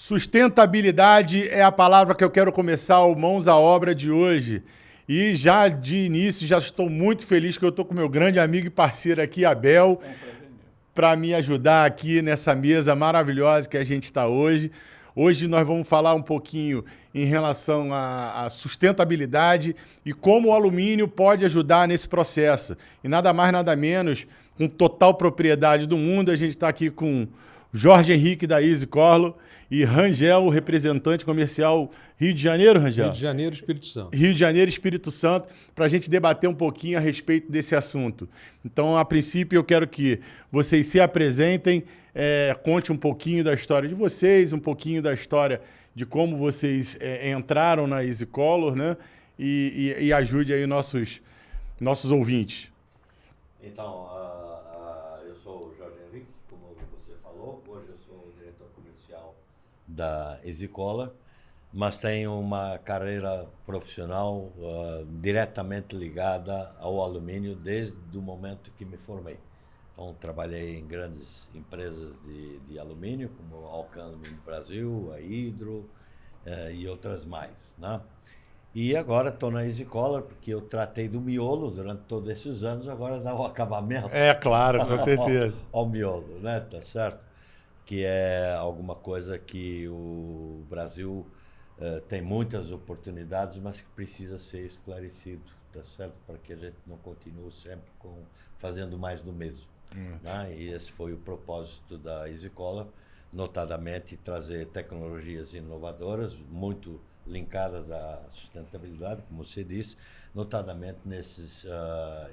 Sustentabilidade é a palavra que eu quero começar o Mãos à Obra de hoje. E já de início, já estou muito feliz que eu estou com meu grande amigo e parceiro aqui, Abel, para me ajudar aqui nessa mesa maravilhosa que a gente está hoje. Hoje nós vamos falar um pouquinho em relação à sustentabilidade e como o alumínio pode ajudar nesse processo. E nada mais, nada menos, com total propriedade do mundo, a gente está aqui com Jorge Henrique da EasyColor e Rangel, o representante comercial Rio de Janeiro, Rangel? Rio de Janeiro, Espírito Santo. Rio de Janeiro, Espírito Santo, para a gente debater um pouquinho a respeito desse assunto. Então, a princípio, eu quero que vocês se apresentem, conte um pouquinho da história de vocês, um pouquinho da história de como vocês entraram na EasyColor, né? E ajude aí nossos ouvintes. Então, eu sou o Jorge Henrique, como você falou. Hoje eu sou o diretor comercial da EasyColor, mas tenho uma carreira profissional diretamente ligada ao alumínio desde o momento que me formei. Então, trabalhei em grandes empresas de alumínio, como a Alcan Alumínio Brasil, a Hydro e outras mais, né? E agora estou na EasyColor, porque eu tratei do miolo durante todos esses anos, agora dá o acabamento. É, claro, com certeza. ao miolo, né? Tá certo? Que é alguma coisa que o Brasil tem muitas oportunidades, mas que precisa ser esclarecido, tá certo? Para que a gente não continue sempre fazendo mais do mesmo. Né? E esse foi o propósito da EasyColor, notadamente trazer tecnologias inovadoras, muito linkadas à sustentabilidade, como você disse, notadamente nesses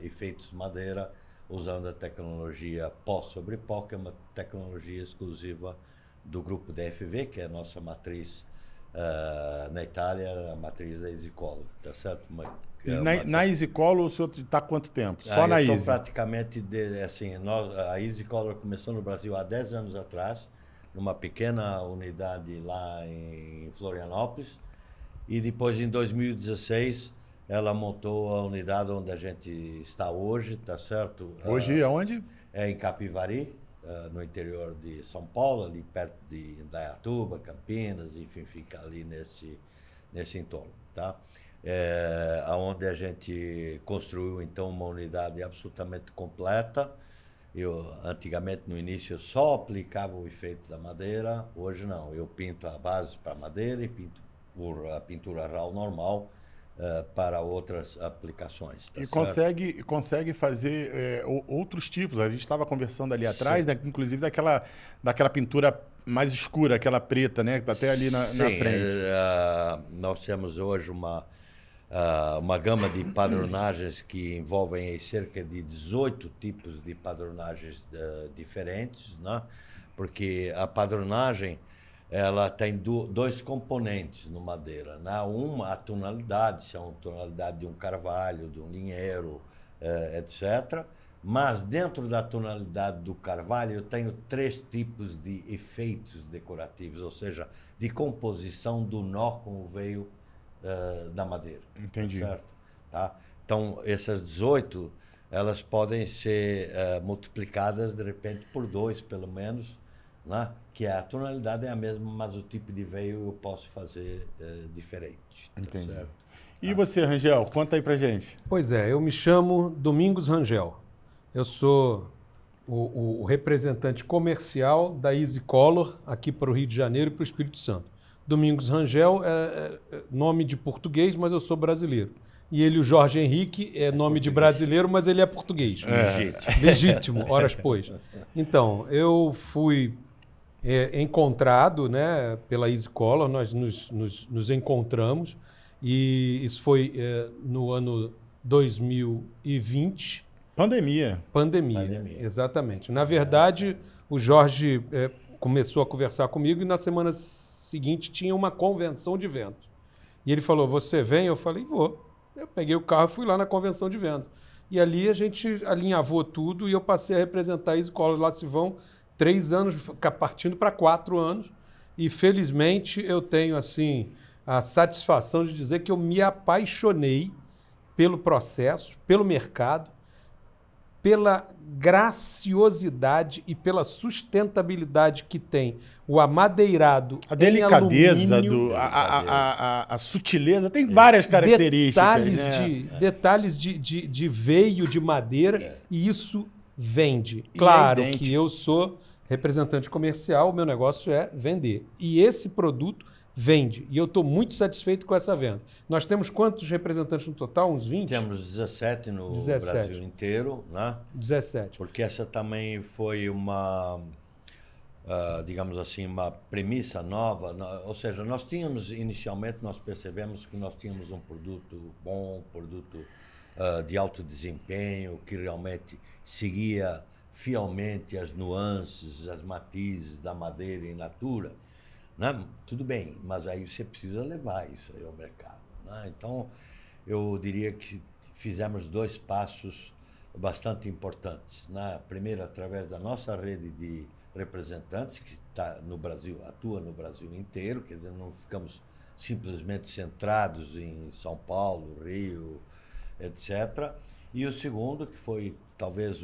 efeitos madeira, usando a tecnologia pó sobre pó, que é uma tecnologia exclusiva do grupo DFV, que é a nossa matriz na Itália, a matriz da EasyColor, tá certo? Na EasyColor o senhor está há quanto tempo? Só na Easy? Praticamente, a EasyColor começou no Brasil há 10 anos atrás, numa pequena unidade lá em Florianópolis, e depois, em 2016, ela montou a unidade onde a gente está hoje, tá certo? Hoje aonde? É em Capivari, no interior de São Paulo, ali perto de Indaiatuba, Campinas, enfim, fica ali nesse entorno, tá? Onde a gente construiu, então, uma unidade absolutamente completa. Antigamente, no início, eu só aplicava o efeito da madeira, hoje não. Eu pinto a base para madeira e pinto a pintura RAL normal para outras aplicações. Tá e certo? consegue fazer outros tipos. A gente estava conversando ali atrás, né, inclusive daquela pintura mais escura, aquela preta, né, que está até ali na frente. Nós temos hoje uma gama de padronagens que envolvem aí cerca de 18 tipos de padronagens diferentes, né? Porque a padronagem ela tem dois componentes no madeira, né? Uma, a tonalidade, se é uma tonalidade de um carvalho, de um linheiro, etc. Mas dentro da tonalidade do carvalho eu tenho 3 tipos de efeitos decorativos, ou seja, de composição do nó com o veio da madeira. Entendi. Certo? Tá? Então, essas 18, elas podem ser multiplicadas, de repente, por 2, pelo menos, né? Que a tonalidade é a mesma, mas o tipo de veio eu posso fazer diferente. Entendi. Tá certo? E você, Rangel, conta aí pra gente. Pois é, eu me chamo Domingos Rangel. Eu sou o representante comercial da EasyColor aqui para o Rio de Janeiro e para o Espírito Santo. Domingos Rangel é nome de português, mas eu sou brasileiro. E ele, o Jorge Henrique, é nome de brasileiro, mas ele é português. Legítimo, horas pois. Então, eu fui encontrado, né, pela EasyColor, nós nos encontramos, e isso foi no ano 2020. Pandemia, exatamente. Na verdade, o Jorge começou a conversar comigo e na semana seguinte tinha uma convenção de vendas. E ele falou, você vem? Eu falei, vou. Eu peguei o carro e fui lá na convenção de vendas. E ali a gente alinhavou tudo e eu passei a representar a EasyColor. Lá se vão 3 anos, partindo para 4 anos. E felizmente eu tenho assim a satisfação de dizer que eu me apaixonei pelo processo, pelo mercado, pela graciosidade e pela sustentabilidade que tem o amadeirado A delicadeza, em alumínio, a sutileza, tem várias características. detalhes de veio de madeira, e isso vende. E Claro é idêntico. que eu sou representante comercial, o meu negócio é vender. E esse produto vende. E eu estou muito satisfeito com essa venda. Nós temos quantos representantes no total? Uns 20? Temos 17 no 17. Brasil inteiro, né? 17. Porque essa também foi uma, digamos assim, uma premissa nova. Ou seja, nós tínhamos, inicialmente, nós percebemos que nós tínhamos um produto bom, produto de alto desempenho, que realmente seguia fielmente as nuances, as matizes da madeira in natura. Né? Tudo bem, mas aí você precisa levar isso aí ao mercado. Né? Então, eu diria que fizemos 2 passos bastante importantes. Né? Primeiro, através da nossa rede de representantes, que está no Brasil, atua no Brasil inteiro, quer dizer, não ficamos simplesmente centrados em São Paulo, Rio, etc. E o segundo, que foi talvez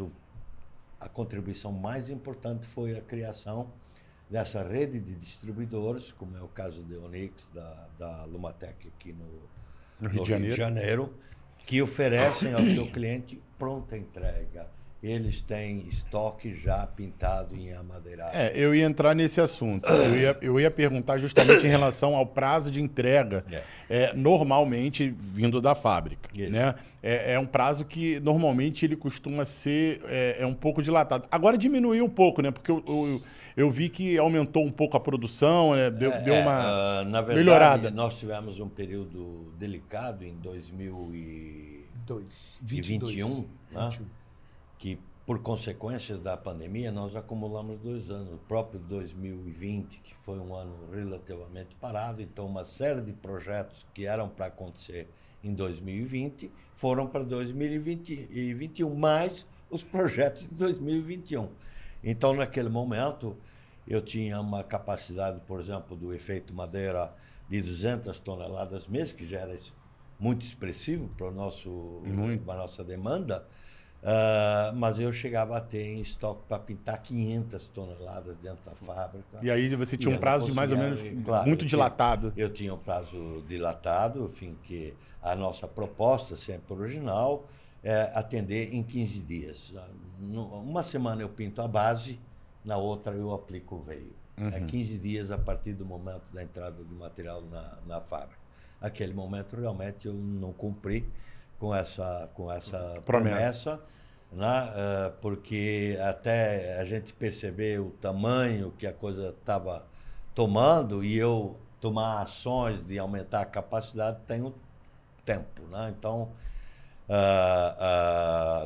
a contribuição mais importante, foi a criação dessa rede de distribuidores, como é o caso da Onyx, da Lumatec aqui no Rio de Janeiro, que oferecem ao seu cliente pronta entrega. Eles têm estoque já pintado em amadeirado. Eu ia entrar nesse assunto. Eu ia perguntar justamente em relação ao prazo de entrega, normalmente vindo da fábrica. Né? É um prazo que normalmente ele costuma ser um pouco dilatado. Agora diminuiu um pouco, né? Porque eu vi que aumentou um pouco a produção, né? Deu uma na verdade, melhorada. Nós tivemos um período delicado em 2021, né? Que, por consequências da pandemia, nós acumulamos 2 anos. O próprio 2020, que foi um ano relativamente parado, então uma série de projetos que eram para acontecer em 2020 foram para 2021, mais os projetos de 2021. Então, naquele momento, eu tinha uma capacidade, por exemplo, do efeito madeira de 200 toneladas mês, que já era muito expressivo para a nossa demanda, mas eu chegava a ter em estoque para pintar 500 toneladas dentro da fábrica. E aí você tinha um prazo de mais ou menos muito dilatado. Eu tinha um prazo dilatado, enfim, que a nossa proposta, sempre original, é atender em 15 dias. Uma semana eu pinto a base, na outra eu aplico o veio. 15 dias a partir do momento da entrada do material na fábrica. Naquele momento, realmente, eu não cumpri com essa promessa, né? Porque até a gente perceber o tamanho que a coisa estava tomando e eu tomar ações de aumentar a capacidade, tem tempo. Né? Então,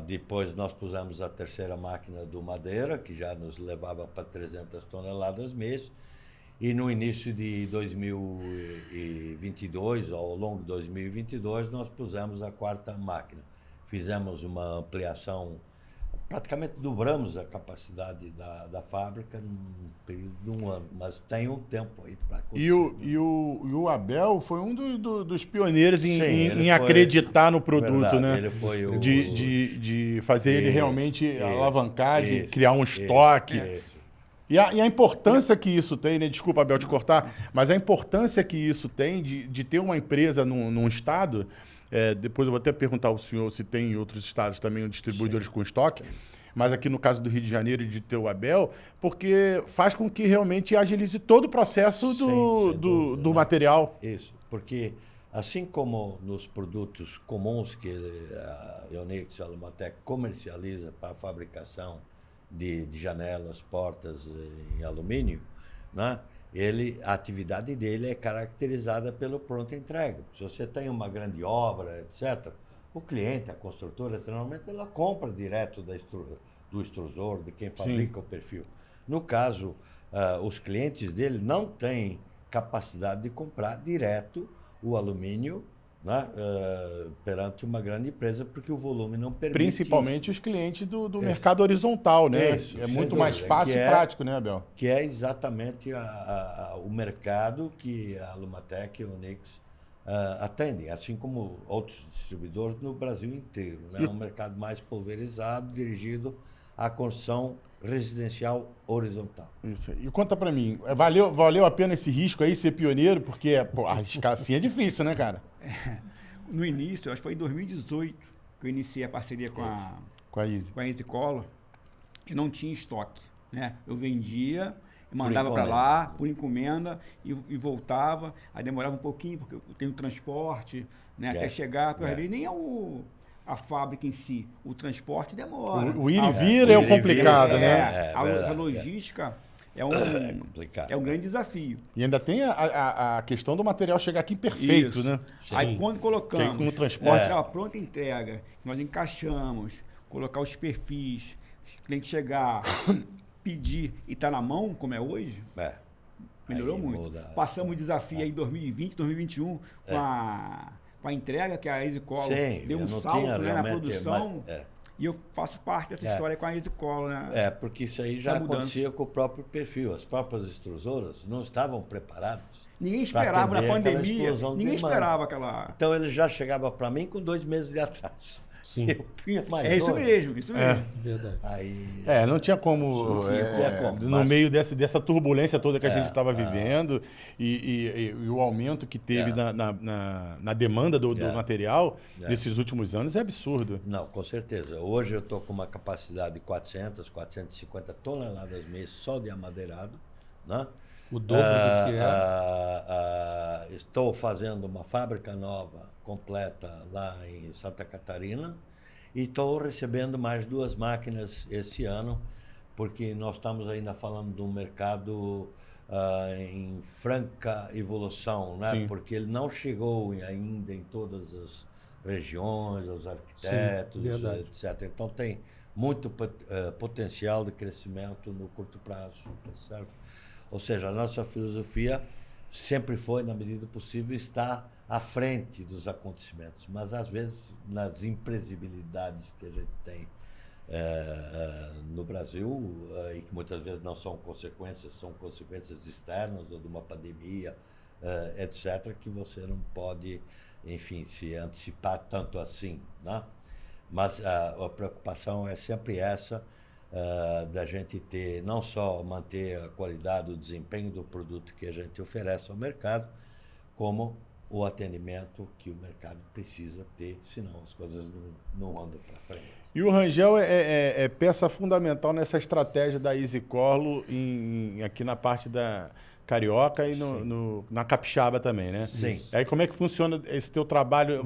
depois nós pusemos a 3ª máquina do madeira, que já nos levava para 300 toneladas mês, e no início de 2022, ao longo de 2022, nós pusemos a 4ª máquina. Fizemos uma ampliação, praticamente dobramos a capacidade da fábrica num período de 1 ano, mas tem um tempo aí para acontecer. E o Abel foi um dos pioneiros em acreditar no produto, verdade, né? Ele foi de fazer ele realmente alavancar, de criar um estoque. E a importância que isso tem, né? Desculpa, Abel, te cortar, mas a importância que isso tem de ter uma empresa num estado, depois eu vou até perguntar ao senhor se tem em outros estados também distribuidores com estoque, mas aqui no caso do Rio de Janeiro e de ter o Abel, porque faz com que realmente agilize todo o processo do material. Isso, porque assim como nos produtos comuns que a Onyx e a Lumatec comercializa para a fabricação de janelas, portas em alumínio, né? A atividade dele é caracterizada pelo pronta entrega. Se você tem uma grande obra, etc., o cliente, a construtora, normalmente ela compra direto do extrusor, de quem fabrica o perfil. No caso, os clientes dele não têm capacidade de comprar direto o alumínio, né, perante uma grande empresa, porque o volume não permite. Principalmente os clientes do mercado horizontal, né? É muito mais fácil e prático, né, Abel? Que é exatamente o mercado que a Lumatec e a Onyx atendem, assim como outros distribuidores no Brasil inteiro. Né? É um mercado mais pulverizado, dirigido à construção residencial horizontal. Isso aí. E conta pra mim, valeu a pena esse risco aí, ser pioneiro? Porque pô, arriscar assim é difícil, né, cara? No início, acho que foi em 2018 que eu iniciei a parceria com a Easy Color, e não tinha estoque, né? Eu vendia, mandava para lá por encomenda e voltava, aí demorava um pouquinho porque eu tenho transporte, né? Até chegar, porque às vezes nem é a fábrica em si, o transporte demora. O ir e vir é o complicado, né? A logística complicado. É um grande desafio. E ainda tem a questão do material chegar aqui perfeito, né? Aí quando colocamos com o transporte, a pronta entrega, nós encaixamos, colocar os perfis, o cliente chegar, pedir e estar na mão, como é hoje, melhorou muito. Passamos o desafio aí em 2020, 2021 com a entrega, que a Easy Color deu um salto, né, na produção. E eu faço parte dessa história com a Easy Color, né? Porque isso aí já acontecia com o próprio perfil. As próprias extrusoras não estavam preparadas. Ninguém esperava na pandemia, ninguém esperava aquela... Então ele já chegava para mim com 2 meses de atraso. Sim. Eu punha mais isso mesmo. Verdade. Aí, não tinha como, no meio dessa turbulência toda que a gente estava vivendo e o aumento que teve na demanda do material nesses últimos anos é absurdo. Não, com certeza. Hoje eu estou com uma capacidade de 450 toneladas mês só de amadeirado, né? O dobro do que era. Estou fazendo uma fábrica nova, completa, lá em Santa Catarina, e estou recebendo mais 2 máquinas esse ano, porque nós estamos ainda falando de um mercado em franca evolução, né? Sim. Porque ele não chegou ainda em todas as regiões, aos arquitetos, etc. Então tem muito potencial de crescimento no curto prazo, tá certo? Ou seja, a nossa filosofia sempre foi, na medida do possível, estar à frente dos acontecimentos, mas às vezes nas imprevisibilidades que a gente tem no Brasil, e que muitas vezes não são consequências, são consequências externas ou de uma pandemia, etc., que você não pode, enfim, se antecipar tanto assim, né? Mas a preocupação é sempre essa, da gente ter, não só manter a qualidade, o desempenho do produto que a gente oferece ao mercado, como o atendimento que o mercado precisa ter, senão as coisas não andam para frente. E o Rangel é peça fundamental nessa estratégia da Easy Color aqui na parte da Carioca e na Capixaba também, né? Sim. Aí como é que funciona esse teu trabalho?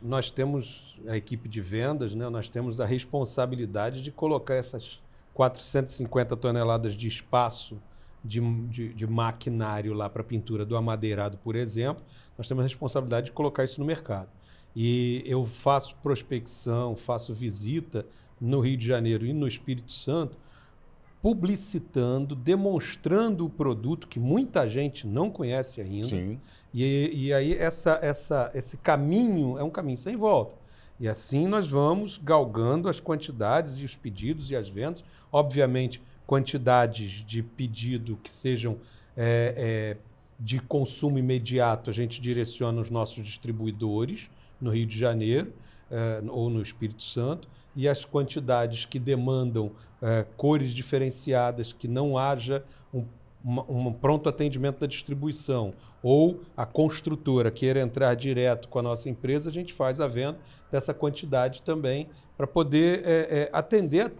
Nós temos a equipe de vendas, né? Nós temos a responsabilidade de colocar essas 450 toneladas de espaço de maquinário lá para pintura do amadeirado, por exemplo. Nós temos a responsabilidade de colocar isso no mercado. E eu faço prospecção, faço visita no Rio de Janeiro e no Espírito Santo, publicitando, demonstrando o produto que muita gente não conhece ainda. Sim. E aí esse caminho é um caminho sem volta. E assim nós vamos galgando as quantidades e os pedidos e as vendas. Obviamente, quantidades de pedido que sejam de consumo imediato, a gente direciona os nossos distribuidores no Rio de Janeiro ou no Espírito Santo, e as quantidades que demandam cores diferenciadas, que não haja um pronto atendimento da distribuição, ou a construtora queira entrar direto com a nossa empresa, a gente faz a venda dessa quantidade também, para poder atender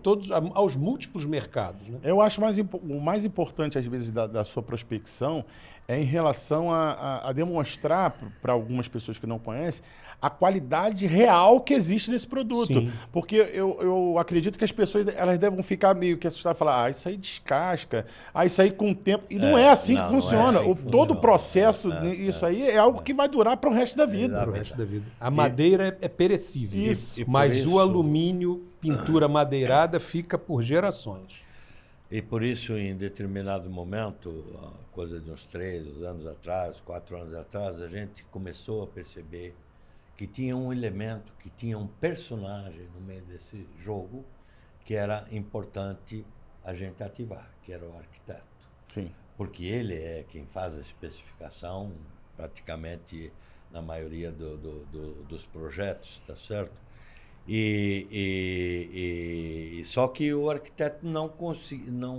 aos múltiplos mercados, né? Eu acho o mais importante, às vezes, da sua prospecção é em relação a demonstrar para algumas pessoas que não conhecem a qualidade real que existe nesse produto. Sim. Porque eu acredito que as pessoas elas devem ficar meio que assustadas e falar, isso aí descasca, isso aí com o tempo... E não é assim que funciona. Todo o processo, isso aí é algo que vai durar para o resto da vida. Para o resto da vida. A madeira é perecível, Isso. mas o alumínio, pintura madeirada, fica por gerações. E por isso, em determinado momento, coisa de uns 3 anos atrás, 4 anos atrás, a gente começou a perceber que tinha um elemento, que tinha um personagem no meio desse jogo que era importante a gente ativar, que era o arquiteto. Sim. Porque ele é quem faz a especificação praticamente na maioria dos projetos, tá certo? Só que o arquiteto não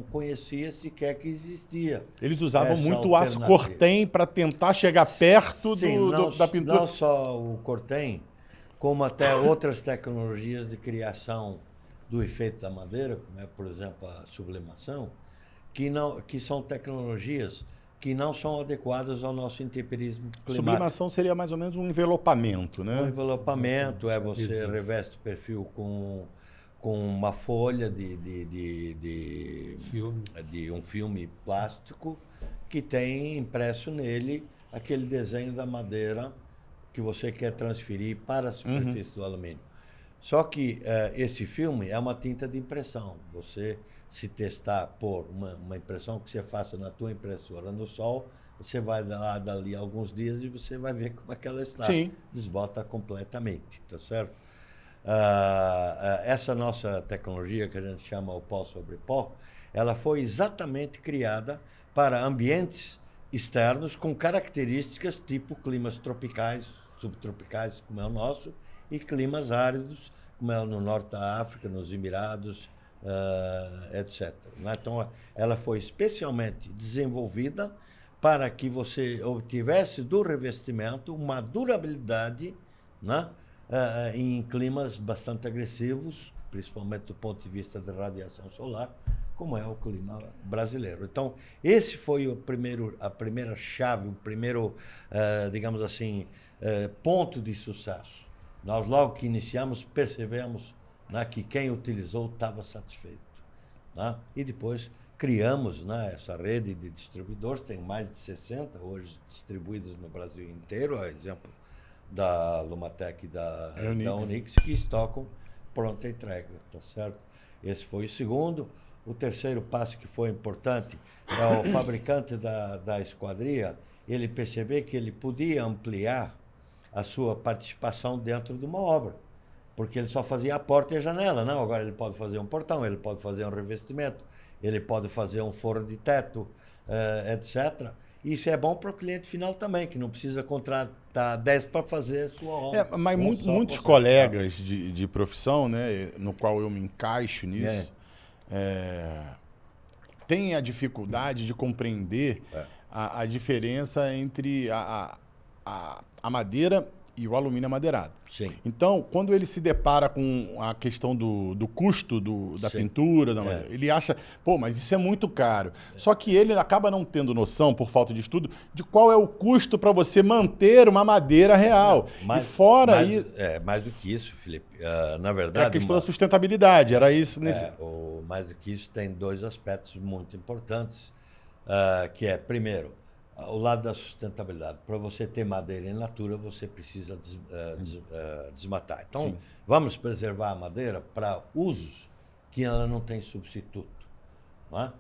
conhecia sequer que existia. Eles usavam muito o aço Cortem para tentar chegar perto Sim, da pintura. Não só o Cortem, como até outras tecnologias de criação do efeito da madeira, como é, por exemplo, a sublimação, que são tecnologias que não são adequadas ao nosso intemperismo climático. Sublimação seria mais ou menos um envelopamento, né? Um envelopamento Exatamente. Você reveste o perfil com uma folha de um filme plástico que tem impresso nele aquele desenho da madeira que você quer transferir para a superfície do alumínio. Só que esse filme é uma tinta de impressão. Você, se testar por uma impressão que você faça na tua impressora no sol, você vai lá dali alguns dias e você vai ver como é que ela está. Sim. Desbota completamente, tá certo? Essa nossa tecnologia, que a gente chama o pó sobre pó, ela foi exatamente criada para ambientes externos com características tipo climas tropicais, subtropicais, como é o nosso, e climas áridos, como é no norte da África, nos Emirados, etc. Então, ela foi especialmente desenvolvida para que você obtivesse do revestimento uma durabilidade, né, em climas bastante agressivos, principalmente do ponto de vista da radiação solar, como é o clima brasileiro. Então, esse foi a primeira chave, o primeiro, digamos assim, ponto de sucesso. Nós, logo que iniciamos, percebemos, né, que quem utilizou estava satisfeito. Né? E depois criamos, né, essa rede de distribuidores, tem mais de 60 hoje distribuídos no Brasil inteiro, a exemplo da Lumatec e da Onyx, que estocam pronta entrega, tá certo? Esse foi o segundo. O terceiro passo que foi importante é o fabricante da esquadria, ele perceber que ele podia ampliar a sua participação dentro de uma obra, porque ele só fazia a porta e a janela, não? Agora ele pode fazer um portão, ele pode fazer um revestimento, ele pode fazer um forro de teto, etc. Isso é bom para o cliente final também, que não precisa contratar 10 para fazer a sua obra. Mas muitos colegas de profissão, né, no qual eu me encaixo nisso, têm a dificuldade de compreender a diferença entre a madeira e o alumínio amadeirado. Sim. Então, quando ele se depara com a questão do custo da pintura, ele acha, pô, mas isso é muito caro. Só que ele acaba não tendo noção, por falta de estudo, de qual é o custo para você manter uma madeira real. E fora aí... mais do que isso, Felipe. Na verdade... É a questão da sustentabilidade, era isso nesse... Mais do que isso, tem dois aspectos muito importantes, que é, primeiro, o lado da sustentabilidade. Para você ter madeira in natura, você precisa desmatar. Então, sim, vamos preservar a madeira para usos que ela não tem substituto. Não é?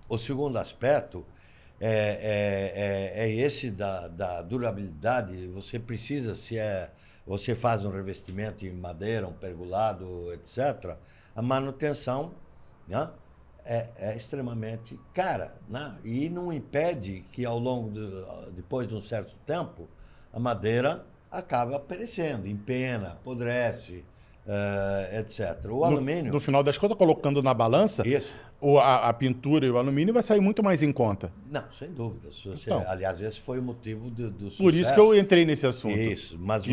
O segundo aspecto é esse da durabilidade. Você precisa, você faz um revestimento em madeira, um pergolado, etc., a manutenção, né, é extremamente cara, né? E não impede que depois de um certo tempo, a madeira acaba perecendo, empena, apodrece, etc. O alumínio... No final das contas, colocando na balança, a pintura e o alumínio vai sair muito mais em conta. Não, sem dúvida. Aliás, esse foi o motivo do sucesso. Por isso que eu entrei nesse assunto. Isso, mas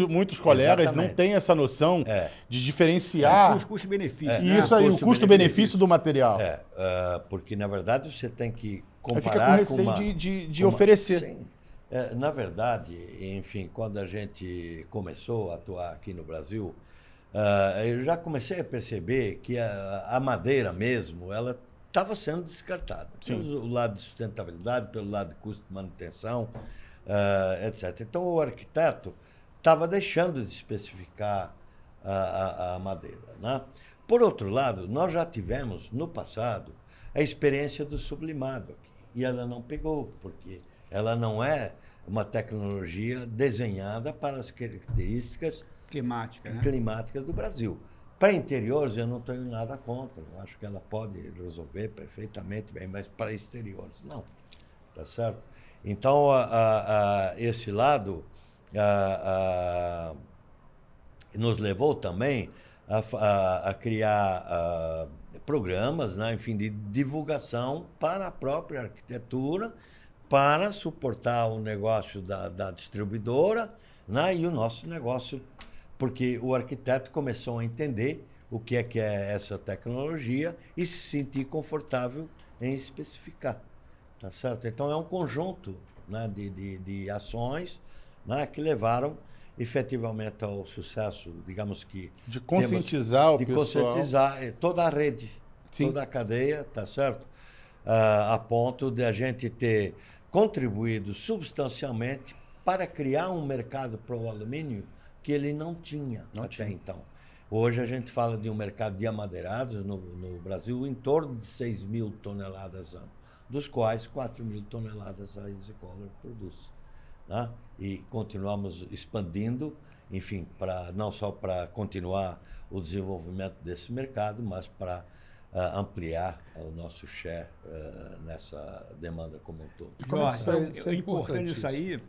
muitos colegas não têm essa noção de diferenciar... O custo-benefício. Isso aí, o custo-benefício do material. Porque, na verdade, você tem que comparar fica com receio de oferecer. Sim. Na verdade, enfim, quando a gente começou a atuar aqui no Brasil, eu já comecei a perceber que a madeira mesmo, ela estava sendo descartada. Pelo lado de sustentabilidade, pelo lado de custo de manutenção, etc. Então, o arquiteto estava deixando de especificar a madeira, né? Por outro lado, nós já tivemos, no passado, a experiência do sublimado aqui. E ela não pegou, porque ela não é uma tecnologia desenhada para as características climáticas do Brasil. Para interiores, eu não tenho nada contra. Eu acho que ela pode resolver perfeitamente bem, mas para exteriores, não. Tá certo? Então, esse lado nos levou também a criar programas, né, enfim, de divulgação para a própria arquitetura, para suportar o negócio da distribuidora, né, e o nosso negócio, porque o arquiteto começou a entender o que é essa tecnologia e se sentir confortável em especificar. Tá certo? Então, é um conjunto, né, de ações, né, que levaram efetivamente ao sucesso, digamos que... De conscientizar o pessoal. De conscientizar toda a rede, Sim. toda a cadeia, tá certo? A ponto de a gente ter contribuído substancialmente para criar um mercado para o alumínio que ele não tinha até então. Hoje a gente fala de um mercado de amadeirados no Brasil em torno de 6 mil toneladas ano, dos quais 4 mil toneladas a Easy Color produz. Né? E continuamos expandindo, enfim, não só para continuar o desenvolvimento desse mercado, mas para ampliar o nosso share nessa demanda como um todo. Jorge, é importante isso aí.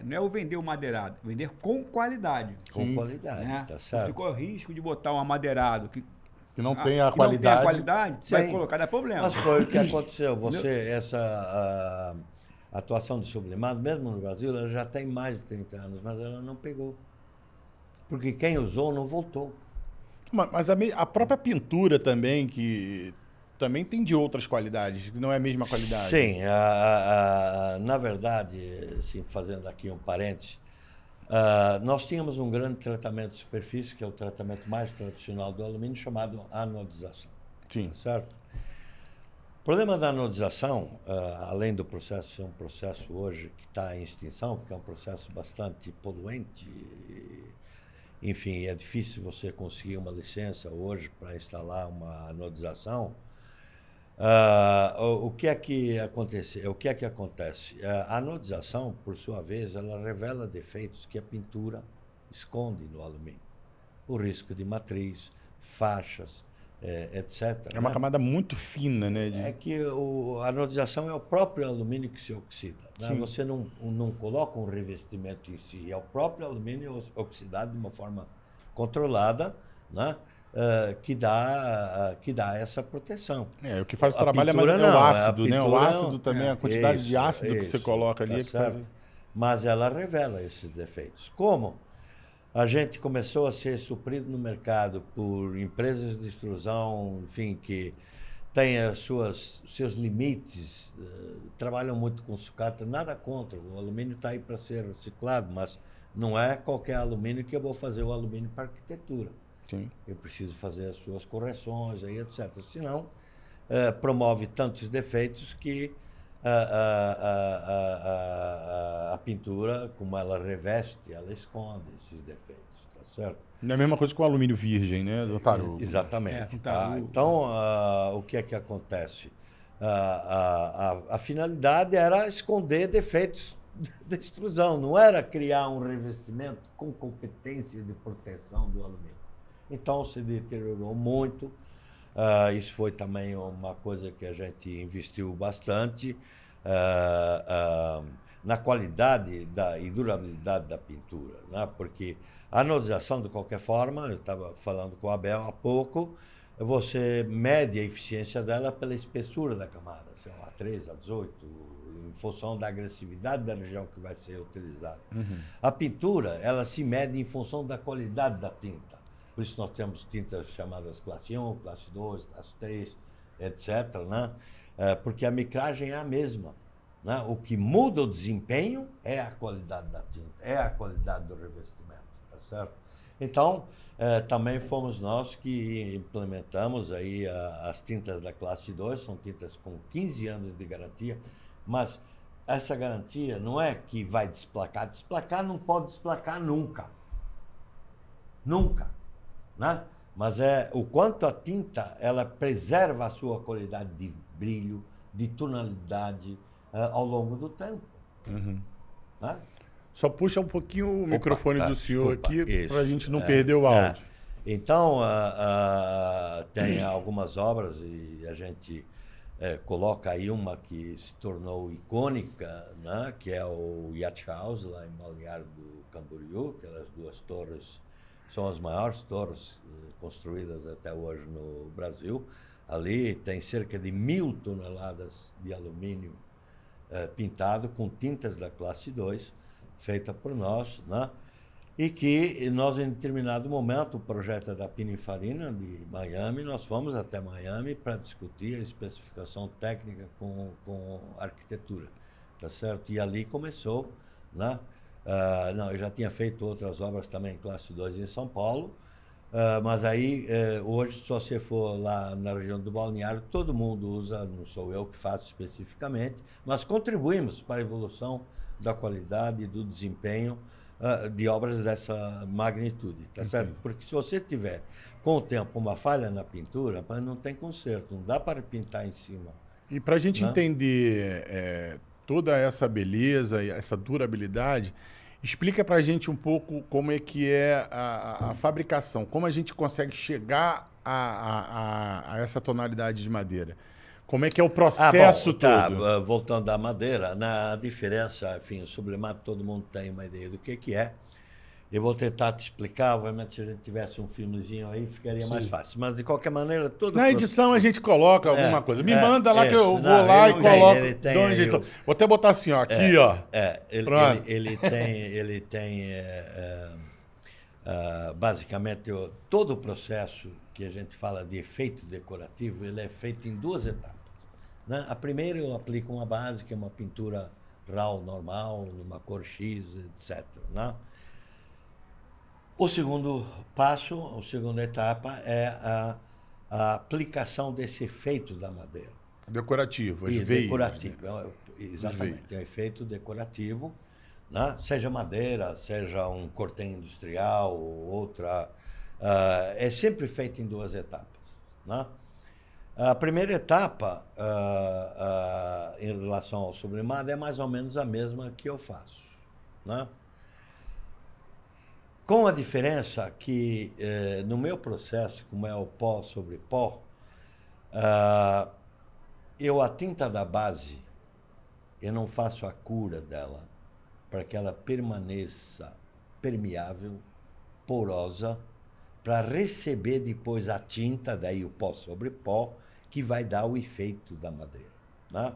Não é o vender o madeirado, vender com qualidade. Com qualidade, né? tá certo. Você corre o risco de botar um amadeirado que não tem a qualidade. Não tem a qualidade, Sim. vai colocar, dá problema. Mas foi o que aconteceu. Essa atuação do sublimado, mesmo no Brasil, ela já tem mais de 30 anos, mas ela não pegou. Porque quem usou não voltou. Mas a própria pintura também, que também tem de outras qualidades, que não é a mesma qualidade. Sim, na verdade, assim, fazendo aqui um parênteses, nós tínhamos um grande tratamento de superfície, que é o tratamento mais tradicional do alumínio, chamado anodização. Sim. Certo? O problema da anodização, além do processo ser um processo hoje que está em extinção, porque é um processo bastante poluente, enfim, é difícil você conseguir uma licença hoje para instalar uma anodização. O que é que acontece? A anodização, por sua vez, ela revela defeitos que a pintura esconde no alumínio. O risco de matriz, faixas, etc. É uma camada muito fina, né? É que a anodização é o próprio alumínio que se oxida. Né? Você não coloca um revestimento em si, é o próprio alumínio oxidado de uma forma controlada, né? Que dá essa proteção. O que faz o trabalho é o ácido, né? O ácido também, a quantidade de ácido que você coloca ali. Tá Mas ela revela esses defeitos. Como? A gente começou a ser suprido no mercado por empresas de extrusão, enfim, que têm seus limites, trabalham muito com sucata, nada contra. O alumínio está aí para ser reciclado, mas não é qualquer alumínio que eu vou fazer o alumínio para arquitetura. Sim. Eu preciso fazer as suas correções, aí, etc. Senão, promove tantos defeitos que a pintura, como ela reveste, ela esconde esses defeitos, tá certo? Não é a mesma coisa com o alumínio virgem, né, do tarugo? Exatamente. Então, o que é que acontece? A finalidade era esconder defeitos da extrusão, não era criar um revestimento com competência de proteção do alumínio. Então, se deteriorou muito. Isso foi também uma coisa que a gente investiu bastante na qualidade e durabilidade da pintura, né? Porque a anodização, de qualquer forma, eu estava falando com o Abel há pouco, você mede a eficiência dela pela espessura da camada, se é um A3, A18, em função da agressividade da região que vai ser utilizada. Uhum. A pintura, ela se mede em função da qualidade da tinta. Por isso nós temos tintas chamadas classe 1, classe 2, classe 3, etc. Né? Porque a micragem é a mesma. Né? O que muda o desempenho é a qualidade da tinta, é a qualidade do revestimento, tá certo? Então, também fomos nós que implementamos aí as tintas da classe 2, são tintas com 15 anos de garantia, mas essa garantia não é que vai desplacar. Desplacar não pode desplacar nunca. Nunca. Né? Mas é o quanto a tinta ela preserva a sua qualidade de brilho, de tonalidade ao longo do tempo. Uhum. Né? Só puxa um pouquinho o microfone do senhor aqui para a gente não perder o áudio. Então, tem algumas obras e a gente coloca aí uma que se tornou icônica, né? Que é o Yacht House, lá em Balneário do Camboriú, aquelas 2 torres são as maiores torres construídas até hoje no Brasil. Ali tem cerca de 1.000 toneladas de alumínio pintado com tintas da classe 2, feita por nós, né? E que nós, em determinado momento, o projeto é da Pininfarina, de Miami, nós fomos até Miami para discutir a especificação técnica com a arquitetura, tá certo? E ali começou, né? Não, eu já tinha feito outras obras também em classe 2 em São Paulo, mas aí, hoje, se você for lá na região do Balneário, todo mundo usa, não sou eu que faço especificamente, mas contribuímos para a evolução da qualidade e do desempenho de obras dessa magnitude, tá certo? Porque se você tiver, com o tempo, uma falha na pintura, não tem conserto, não dá para pintar em cima. E para a gente, né? entender toda essa beleza e essa durabilidade, explica para a gente um pouco como é que é a fabricação, como a gente consegue chegar a essa tonalidade de madeira. Como é que é o processo todo? Voltando à madeira, na diferença, enfim, o sublimado, todo mundo tem uma ideia do que é. Eu vou tentar te explicar, obviamente, se a gente tivesse um filmezinho aí, ficaria mais fácil. Mas, de qualquer maneira, na edição a gente coloca alguma coisa. Me manda lá que eu vou lá e coloco. Vou até botar assim, ó, aqui, ó. Ele tem basicamente, todo o processo que a gente fala de efeito decorativo, ele é feito em 2 etapas. Né? A primeira eu aplico uma base, que é uma pintura RAL normal, numa cor X, etc. Né? O segundo passo, a segunda etapa, é a aplicação desse efeito da madeira. Decorativo, decorativo, né? Exatamente, é um efeito decorativo, né? Seja madeira, seja um cortem industrial, outra... é sempre feito em 2 etapas. Né? A primeira etapa, em relação ao sublimado, é mais ou menos a mesma que eu faço. Né? Com a diferença que, no meu processo, como é o pó sobre pó, a tinta da base, eu não faço a cura dela para que ela permaneça permeável, porosa, para receber depois a tinta, daí o pó sobre pó, que vai dar o efeito da madeira. Né?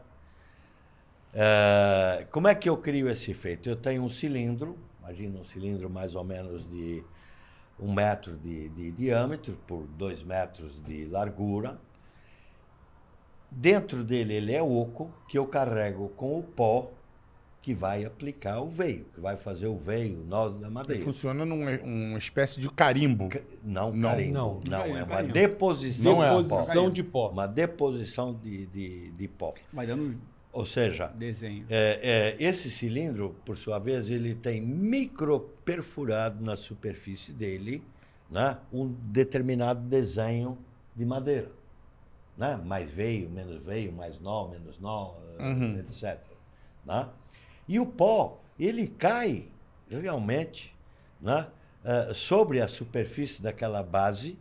Como é que eu crio esse efeito? Eu tenho um cilindro, imagina um cilindro mais ou menos de 1 metro de diâmetro por 2 metros de largura. Dentro dele ele é oco, que eu carrego com o pó, que vai aplicar o veio, que vai fazer o veio, o nó da madeira. Funciona numa espécie de carimbo. Não, carimbo. Não, é uma deposição de pó. Uma deposição de pó. Vai dando Ou seja, desenho. Esse cilindro, por sua vez, ele tem microperfurado na superfície dele, né, um determinado desenho de madeira. Né? Mais veio, menos veio, mais nó, menos nó, etc. Né? E o pó, ele cai realmente, né, sobre a superfície daquela base,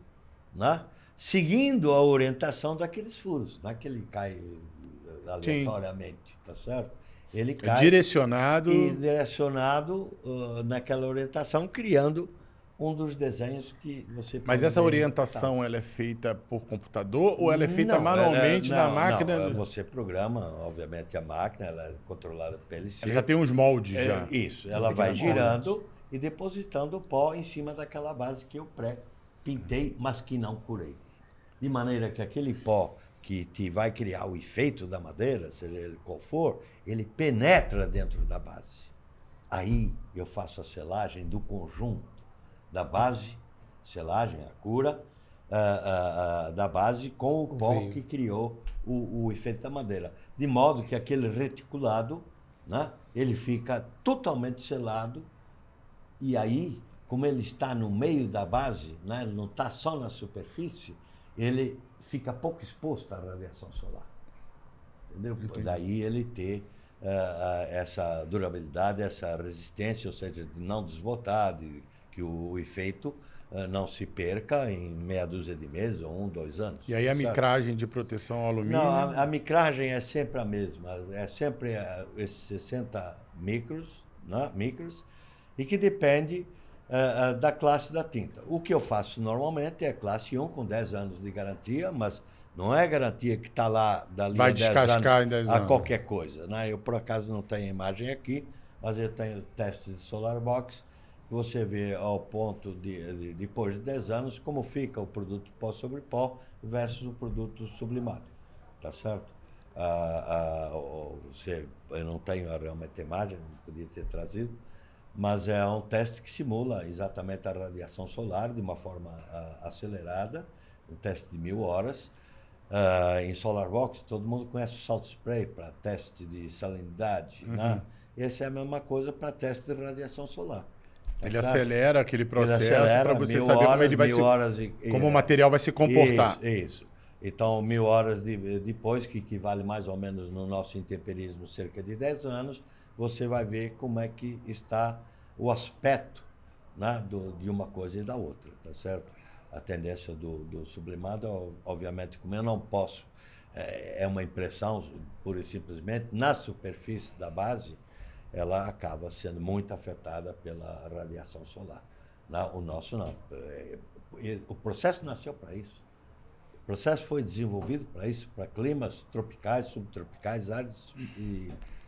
né, seguindo a orientação daqueles furos. Não é que ele cai aleatoriamente, tá certo? Ele cai direcionado naquela orientação, criando um dos desenhos que você... Mas essa orientação, ela é feita por computador ou ela é feita manualmente na máquina? Não, você programa, obviamente, a máquina, ela é controlada pelo PLC. Ela já tem uns moldes já. Isso, ela vai girando e depositando o pó em cima daquela base que eu pré-pintei, mas que não curei. De maneira que aquele pó que te vai criar o efeito da madeira, seja ele qual for, ele penetra dentro da base. Aí eu faço a selagem do conjunto da base, selagem, a cura da base com o pó que criou o efeito da madeira. De modo que aquele reticulado, né, ele fica totalmente selado e aí, como ele está no meio da base, né, ele não está só na superfície, ele fica pouco exposto à radiação solar. Entendeu? Daí ele ter essa durabilidade, essa resistência, ou seja, de não desbotar, que o efeito não se perca em meia dúzia de meses, ou 1, 2 anos. E aí a certo? micragem de proteção ao alumínio? Não, a micragem é sempre a mesma, é sempre esses 60 micros, né, e que depende da classe da tinta. O que eu faço normalmente é classe 1 com 10 anos de garantia, mas não é garantia que está lá dali Vai a 10 descascar anos em 10 a anos. qualquer coisa. Né? Eu, por acaso, não tenho imagem aqui, mas eu tenho teste de Solar Box, que você vê ao ponto depois de 10 anos como fica o produto pó sobre pó versus o produto sublimado. Tá certo? Eu não tenho realmente imagem, não podia ter trazido, mas é um teste que simula exatamente a radiação solar de uma forma acelerada, um teste de 1000 horas. Em Solar Box, todo mundo conhece o Salt Spray para teste de salinidade. Né? Esse é a mesma coisa para teste de radiação solar. Tá Ele certo? acelera aquele processo para você 1000 saber como horas, ele vai 1000 se, horas como o material vai se comportar. Isso. Então, 1000 horas depois, que equivale mais ou menos no nosso intemperismo cerca de 10 anos, você vai ver como é que está o aspecto, né, de uma coisa e da outra, tá certo? A tendência do sublimado, obviamente, como eu não posso, é uma impressão, pura e simplesmente, na superfície da base, ela acaba sendo muito afetada pela radiação solar. O nosso não. O processo nasceu para isso. O processo foi desenvolvido para isso, para climas tropicais, subtropicais, áridos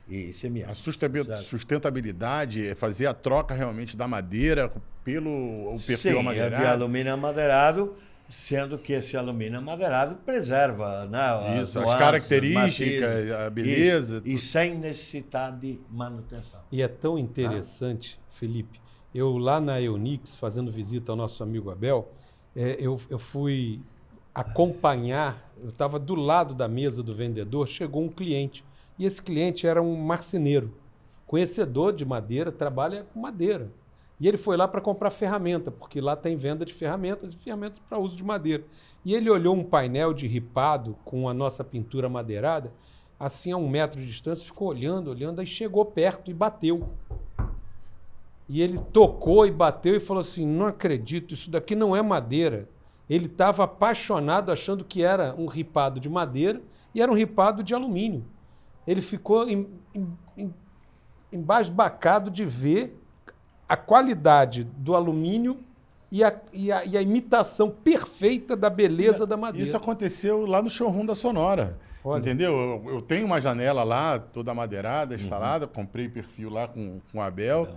e semiáridos. A sustentabilidade é fazer a troca realmente da madeira pelo perfil amadeirado. De alumínio amadeirado, sendo que esse alumínio amadeirado preserva, né, as características, a beleza. E sem necessitar de manutenção. E é tão interessante, Felipe, eu lá na Eunix, fazendo visita ao nosso amigo Abel, eu fui acompanhar, eu estava do lado da mesa do vendedor, chegou um cliente, e esse cliente era um marceneiro, conhecedor de madeira, trabalha com madeira. E ele foi lá para comprar ferramenta, porque lá tem venda de ferramentas e ferramentas para uso de madeira. E ele olhou um painel de ripado com a nossa pintura madeirada, assim a 1 metro de distância, ficou olhando, aí chegou perto e bateu. E ele tocou e bateu e falou assim, não acredito, isso daqui não é madeira. Ele estava apaixonado, achando que era um ripado de madeira e era um ripado de alumínio. Ele ficou embasbacado de ver a qualidade do alumínio e a imitação perfeita da beleza da madeira. Isso aconteceu lá no showroom da Sonora. Olha. Entendeu? Eu tenho uma janela lá, toda madeirada, instalada, comprei perfil lá com o Abel.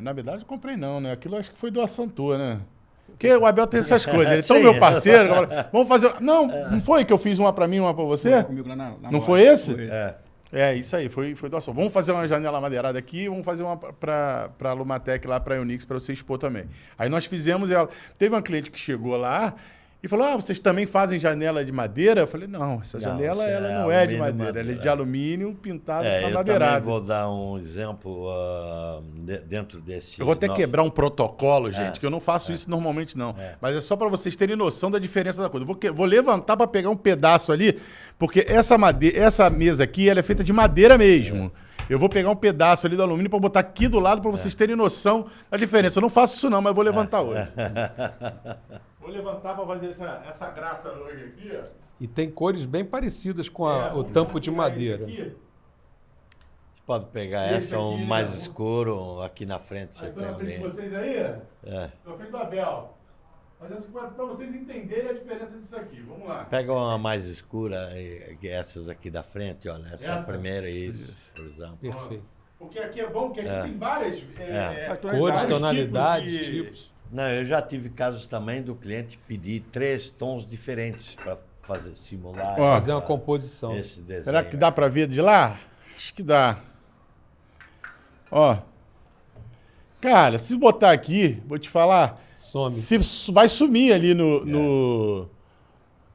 Na verdade, eu comprei não, né? Aquilo acho que foi doação tua, né? Porque o Abel tem essas coisas. Ele é tão meu parceiro. Vamos fazer... Não foi que eu fiz uma para mim, uma para você? Comigo lá na não foi esse? Foi esse. Isso aí, foi doação. Vamos fazer uma janela madeirada aqui, vamos fazer uma para a Lumatec lá, para a Eunix, para você expor também. Aí nós fizemos ela. Teve uma cliente que chegou lá e falou, vocês também fazem janela de madeira? Eu falei, não, essa janela ela não é de madeira, ela é de alumínio pintado na madeirada. Eu também vou dar um exemplo dentro desse... Eu vou até quebrar um protocolo, gente, que eu não faço isso normalmente, não. Mas é só para vocês terem noção da diferença da coisa. Vou levantar para pegar um pedaço ali, porque essa mesa aqui ela é feita de madeira mesmo. Eu vou pegar um pedaço ali do alumínio para botar aqui do lado para vocês terem noção da diferença. Eu não faço isso não, mas vou levantar hoje. Vou levantar para fazer essa graça hoje aqui. Ó. E tem cores bem parecidas com o tampo de madeira. Você pode pegar essa ou mais escuro aqui na frente. Você tem na frente de vocês aí? Na frente do Abel. Mas para vocês entenderem a diferença disso aqui. Vamos lá. Pega uma mais escura, que essas aqui da frente, olha. Essa primeira, isso, por exemplo. Perfeito. Porque aqui é bom, porque aqui tem várias cores, tonalidades, tipos. Não, eu já tive casos também do cliente pedir 3 tons diferentes para simular. Fazer uma composição. Esse desenho. Será que dá para ver de lá? Acho que dá. Ó. Cara, se botar aqui, vou te falar, some. Vai sumir ali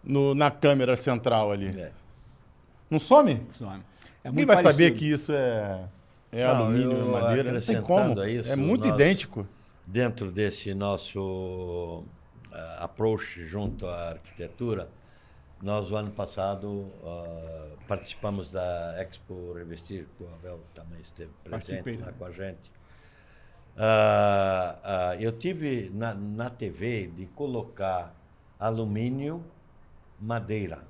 na câmera central ali. Não some? Some. Ninguém vai saber que isso é alumínio, madeira. Não tem como. É muito idêntico. Dentro desse nosso approach junto à arquitetura, nós, o ano passado, participamos da Expo Revestir, que o Abel também esteve presente lá com a gente. Eu tive na TV de colocar alumínio, madeira,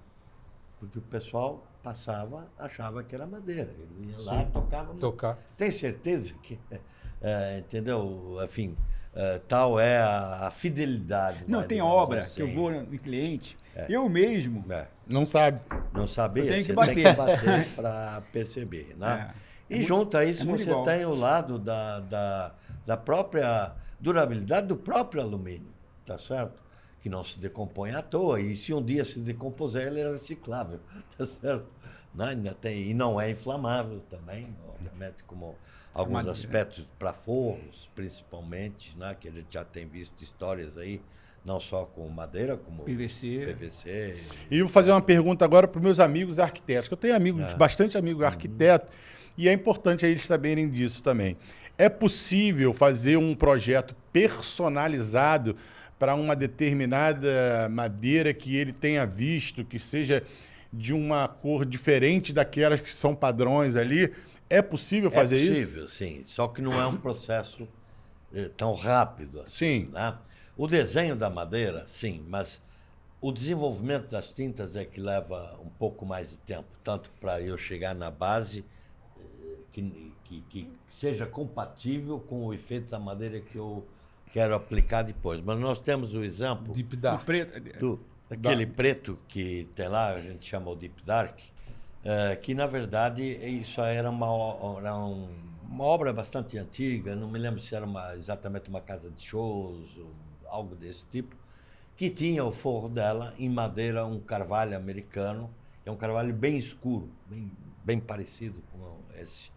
porque o pessoal passava, achava que era madeira. Ele ia lá e tocava. Tocar. Tem certeza que, entendeu? Enfim, tal é a fidelidade. Não, tem obra que eu vou no cliente, eu mesmo. Não sabe. Não sabia? Eu tenho que Você tem que bater para perceber, né? E junto a isso você tem o lado da própria durabilidade do próprio alumínio, tá certo? Que não se decompõe à toa. E se um dia se decompuser, ele é reciclável, tá certo? Né? Ainda tem, e não é inflamável também, obviamente, como alguns aspectos para forros, principalmente, né? Que a gente já tem visto histórias aí, não só com madeira, como PVC. E vou fazer uma pergunta agora para os meus amigos arquitetos, que eu tenho amigos, bastante amigos arquitetos, e é importante eles saberem disso também. É possível fazer um projeto personalizado para uma determinada madeira que ele tenha visto, que seja de uma cor diferente daquelas que são padrões ali? É possível fazer isso? É possível, sim. Só que não é um processo tão rápido assim. Sim. Né? O desenho da madeira, sim, mas o desenvolvimento das tintas é que leva um pouco mais de tempo, tanto para eu chegar na base que seja compatível com o efeito da madeira que eu quero aplicar depois. Mas nós temos o exemplo Deep Dark. daquele preto que tem lá, a gente chama o Deep Dark, que na verdade isso era uma obra bastante antiga, não me lembro se era exatamente uma casa de shows ou algo desse tipo, que tinha o forro dela em madeira, um carvalho americano, que é um carvalho bem escuro, bem parecido com esse.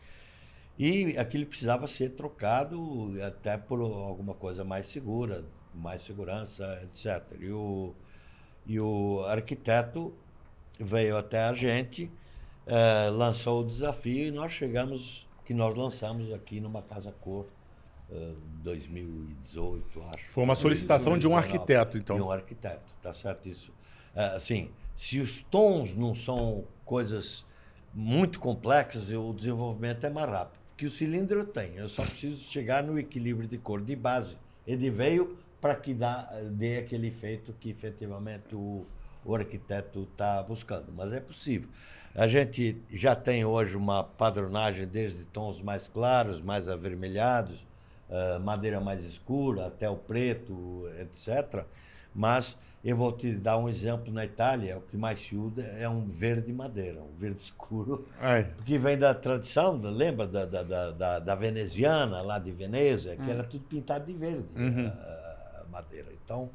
E aquilo precisava ser trocado até por alguma coisa mais segura, mais segurança, etc. E o arquiteto veio até a gente, lançou o desafio e nós lançamos aqui numa Casa Cor, 2018, acho. Foi uma solicitação de um arquiteto, então. De um arquiteto, tá certo isso. Assim, se os tons não são coisas muito complexas, o desenvolvimento é mais rápido. Que o cilindro eu tenho, eu só preciso chegar no equilíbrio de cor de base e de veio para que dê aquele efeito que efetivamente o arquiteto está buscando. Mas é possível. A gente já tem hoje uma padronagem desde tons mais claros, mais avermelhados, madeira mais escura, até o preto, etc. Mas eu vou te dar um exemplo. Na Itália, o que mais se usa é um verde madeira, um verde escuro, que vem da tradição, lembra da veneziana, lá de Veneza, que era tudo pintado de verde, a madeira. Então,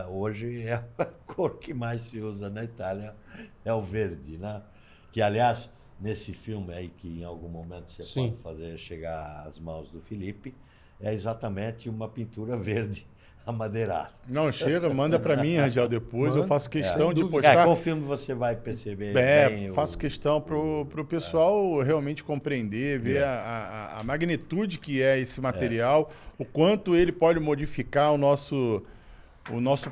hoje é a cor que mais se usa na Itália, é o verde, né? Que, aliás, nesse filme aí, que em algum momento você pode fazer chegar às mãos do Felipe, é exatamente uma pintura verde amadeirado. Não, chega, manda para mim, Rangel, depois. Eu faço questão de postar. Com o filme você vai perceber bem. Faço questão para o pessoal realmente compreender, ver a magnitude que é esse material, o quanto ele pode modificar o nosso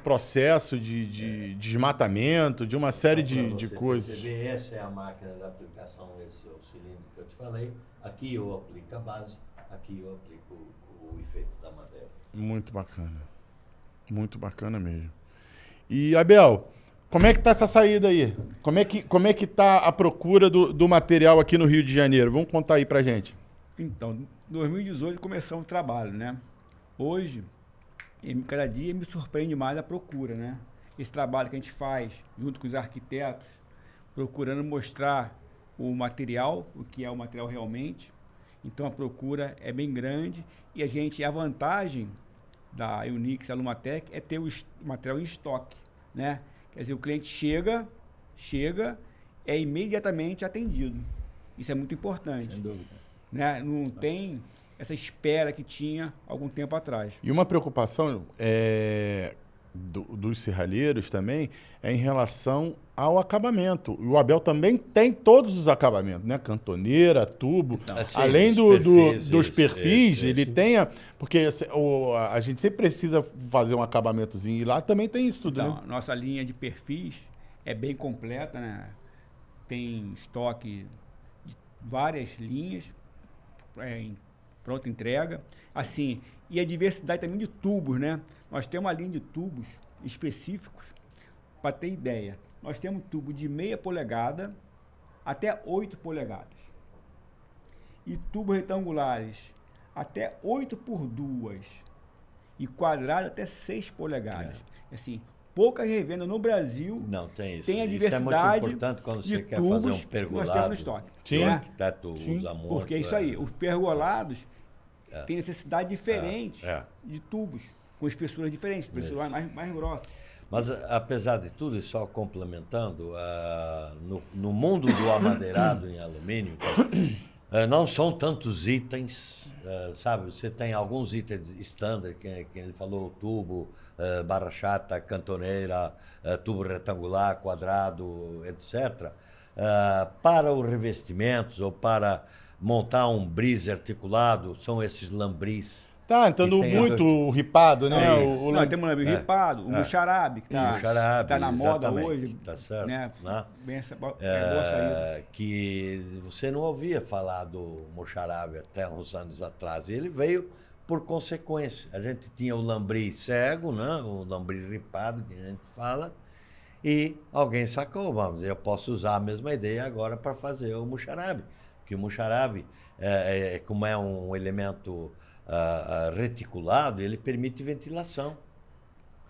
processo de desmatamento, de uma série de coisas. Perceber, essa é a máquina da aplicação, esse é o cilindro que eu te falei. Aqui eu aplico a base, aqui eu aplico o efeito da madeira. Muito bacana. Muito bacana mesmo. E, Abel, como é que tá essa saída aí? Como é que tá a procura do material aqui no Rio de Janeiro? Vamos contar aí pra gente. Então, em 2018 começamos o trabalho, né? Hoje, cada dia me surpreende mais a procura, né? Esse trabalho que a gente faz junto com os arquitetos, procurando mostrar o material, o que é o material realmente. Então, a procura é bem grande e a vantagem da Unix Alumatec é ter o material em estoque, né? Quer dizer, o cliente chega, é imediatamente atendido. Isso é muito importante. Sem dúvida. Né? Não tem essa espera que tinha algum tempo atrás. E uma preocupação dos serralheiros também é em relação ao acabamento. O Abel também tem todos os acabamentos, né? Cantoneira, tubo. Então, além dos perfis, ele tem... Porque a gente sempre precisa fazer um acabamentozinho. E lá também tem isso tudo, então, né? Nossa linha de perfis é bem completa, né? Tem estoque de várias linhas pronta entrega. Assim, e a diversidade também de tubos, né? Nós temos uma linha de tubos específicos, para ter ideia. Nós temos tubo de 0,5 polegada até 8 polegadas. E tubos retangulares até 8 por 2 e quadrados até 6 polegadas. Assim, poucas revendas no Brasil não tem isso. Tem a isso diversidade é muito importante quando você quer tubos fazer um que pergolado. nós temos no estoque. Sim. O arquiteto usa muito. Porque é isso aí, os pergolados têm necessidade diferente de tubos, com espessuras diferentes, espessuras mais grossas. Mas, apesar de tudo, e só complementando, no mundo do amadeirado em alumínio, não são tantos itens, sabe? Você tem alguns itens standard, que ele falou, tubo, barra chata, cantoneira, tubo retangular, quadrado, etc. Para os revestimentos ou para montar um brise articulado, são esses lambris. Tá entrando muito ripado, né? Nós temos o lambril ripado, o muxarabe, que está na moda hoje. Tá certo. Né? Bem que você não ouvia falar do muxarabe até uns anos atrás. E ele veio por consequência. A gente tinha o lambri cego, né? O lambri ripado, que a gente fala, e alguém sacou, vamos dizer, eu posso usar a mesma ideia agora para fazer o muxarabe. Porque o muxarabe, como é um elemento reticulado, ele permite ventilação.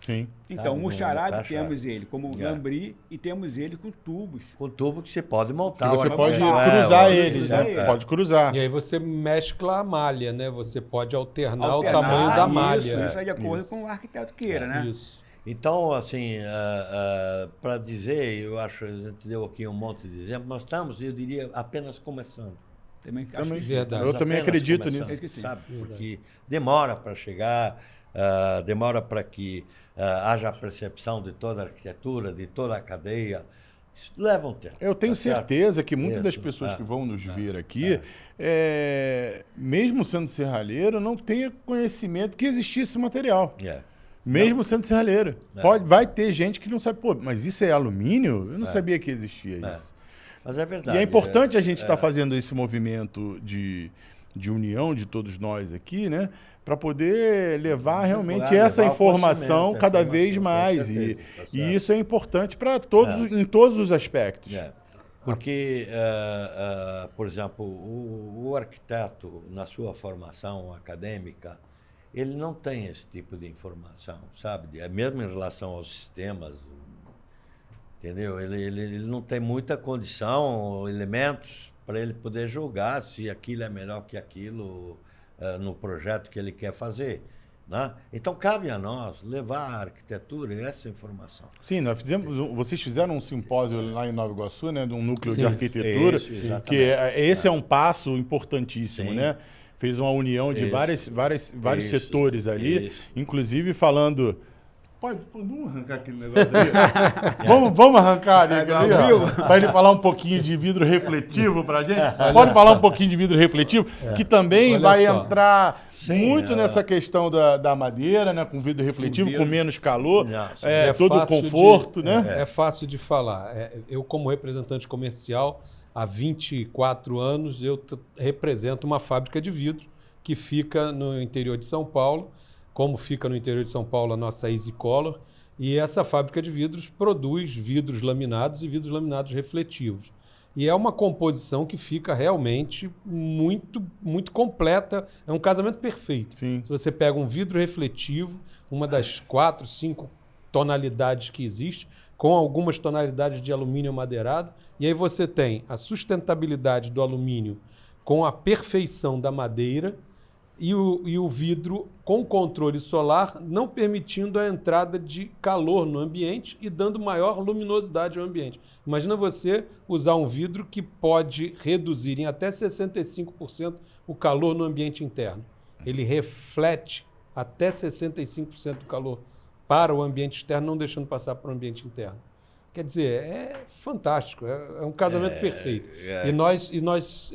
Sim. Então, o muxarabe temos ele como lambri e temos ele com tubos. Com tubo que você pode montar. Que você pode cruzar eles, né? Pode cruzar. E aí você mescla a malha, né? Você pode alternar o tamanho da malha. Isso é de acordo com o arquiteto queira, né? Isso. Então, assim, para dizer, eu acho que a gente deu aqui um monte de exemplos, nós estamos, eu diria, apenas começando. Também verdade. Eu também acredito nisso. Sabe? Porque demora para chegar, demora para que haja a percepção de toda a arquitetura, de toda a cadeia. Isso leva um tempo. Eu tenho certeza que muitas das pessoas que vão nos ver aqui, mesmo sendo serralheiro, não tenha conhecimento que existia esse material. Mesmo sendo serralheiro. Vai ter gente que não sabe, pô, mas isso é alumínio? Eu não sabia que existia isso. Mas é verdade. E é importante a gente estar fazendo esse movimento de união de todos nós aqui, né? Para poder levar realmente essa informação cada vez mais. Certeza, e isso é importante para todos, em todos os aspectos. Porque, por exemplo, o arquiteto, na sua formação acadêmica, ele não tem esse tipo de informação, sabe? Mesmo em relação aos sistemas, entendeu? Ele não tem muita condição, elementos para ele poder julgar se aquilo é melhor que aquilo no projeto que ele quer fazer, né? Então cabe a nós levar a arquitetura e essa informação. Sim, vocês fizeram um simpósio lá em Nova Iguaçu, né, de um núcleo de arquitetura, esse é um passo importantíssimo, né? Fez uma união de vários setores ali, inclusive falando... Vamos arrancar aquele negócio ali? vamos arrancar ali, para ele falar um pouquinho de vidro refletivo para a gente? Pode falar um pouquinho de vidro refletivo, que também vai entrar muito nessa questão da madeira, né, com vidro refletivo, com menos calor, todo o conforto. Né? É fácil de falar. Eu, como representante comercial, há 24 anos, eu represento uma fábrica de vidro que fica no interior de São Paulo, como fica no interior de São Paulo a nossa Easy Color, e essa fábrica de vidros produz vidros laminados e vidros laminados refletivos. E é uma composição que fica realmente muito, muito completa, é um casamento perfeito. Sim. Se você pega um vidro refletivo, uma das 4, 5 tonalidades que existe, com algumas tonalidades de alumínio madeirado, e aí você tem a sustentabilidade do alumínio com a perfeição da madeira, e o vidro com controle solar, não permitindo a entrada de calor no ambiente e dando maior luminosidade ao ambiente. Imagina você usar um vidro que pode reduzir em até 65% o calor no ambiente interno. Ele reflete até 65% do calor para o ambiente externo, não deixando passar para o ambiente interno. Quer dizer, é fantástico, é um casamento perfeito. E nós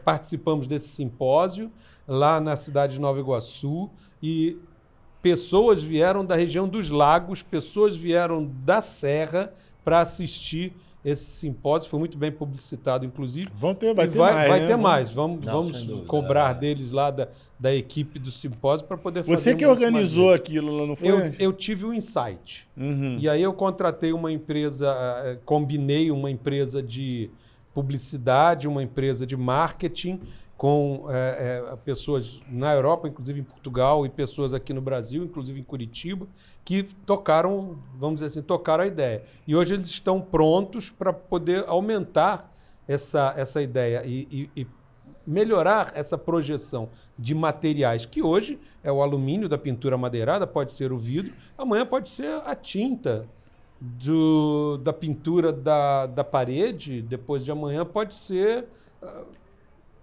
participamos desse simpósio lá na cidade de Nova Iguaçu e pessoas vieram da região dos lagos, pessoas vieram da Serra para assistir esse simpósio, foi muito bem publicitado, inclusive. Vai ter vai mais, né? ter mais. Vamos sem dúvida, cobrar deles lá da equipe do simpósio para poder fazer. Você que organizou aquilo lá, não foi? Eu tive um insight. Uhum. E aí eu contratei uma empresa, combinei uma empresa de publicidade, uma empresa de marketing, com pessoas na Europa, inclusive em Portugal, e pessoas aqui no Brasil, inclusive em Curitiba, que tocaram, vamos dizer assim, tocaram a ideia. E hoje eles estão prontos para poder aumentar essa ideia e melhorar essa projeção de materiais, que hoje é o alumínio da pintura madeirada, pode ser o vidro, amanhã pode ser a tinta da pintura da parede, depois de amanhã pode ser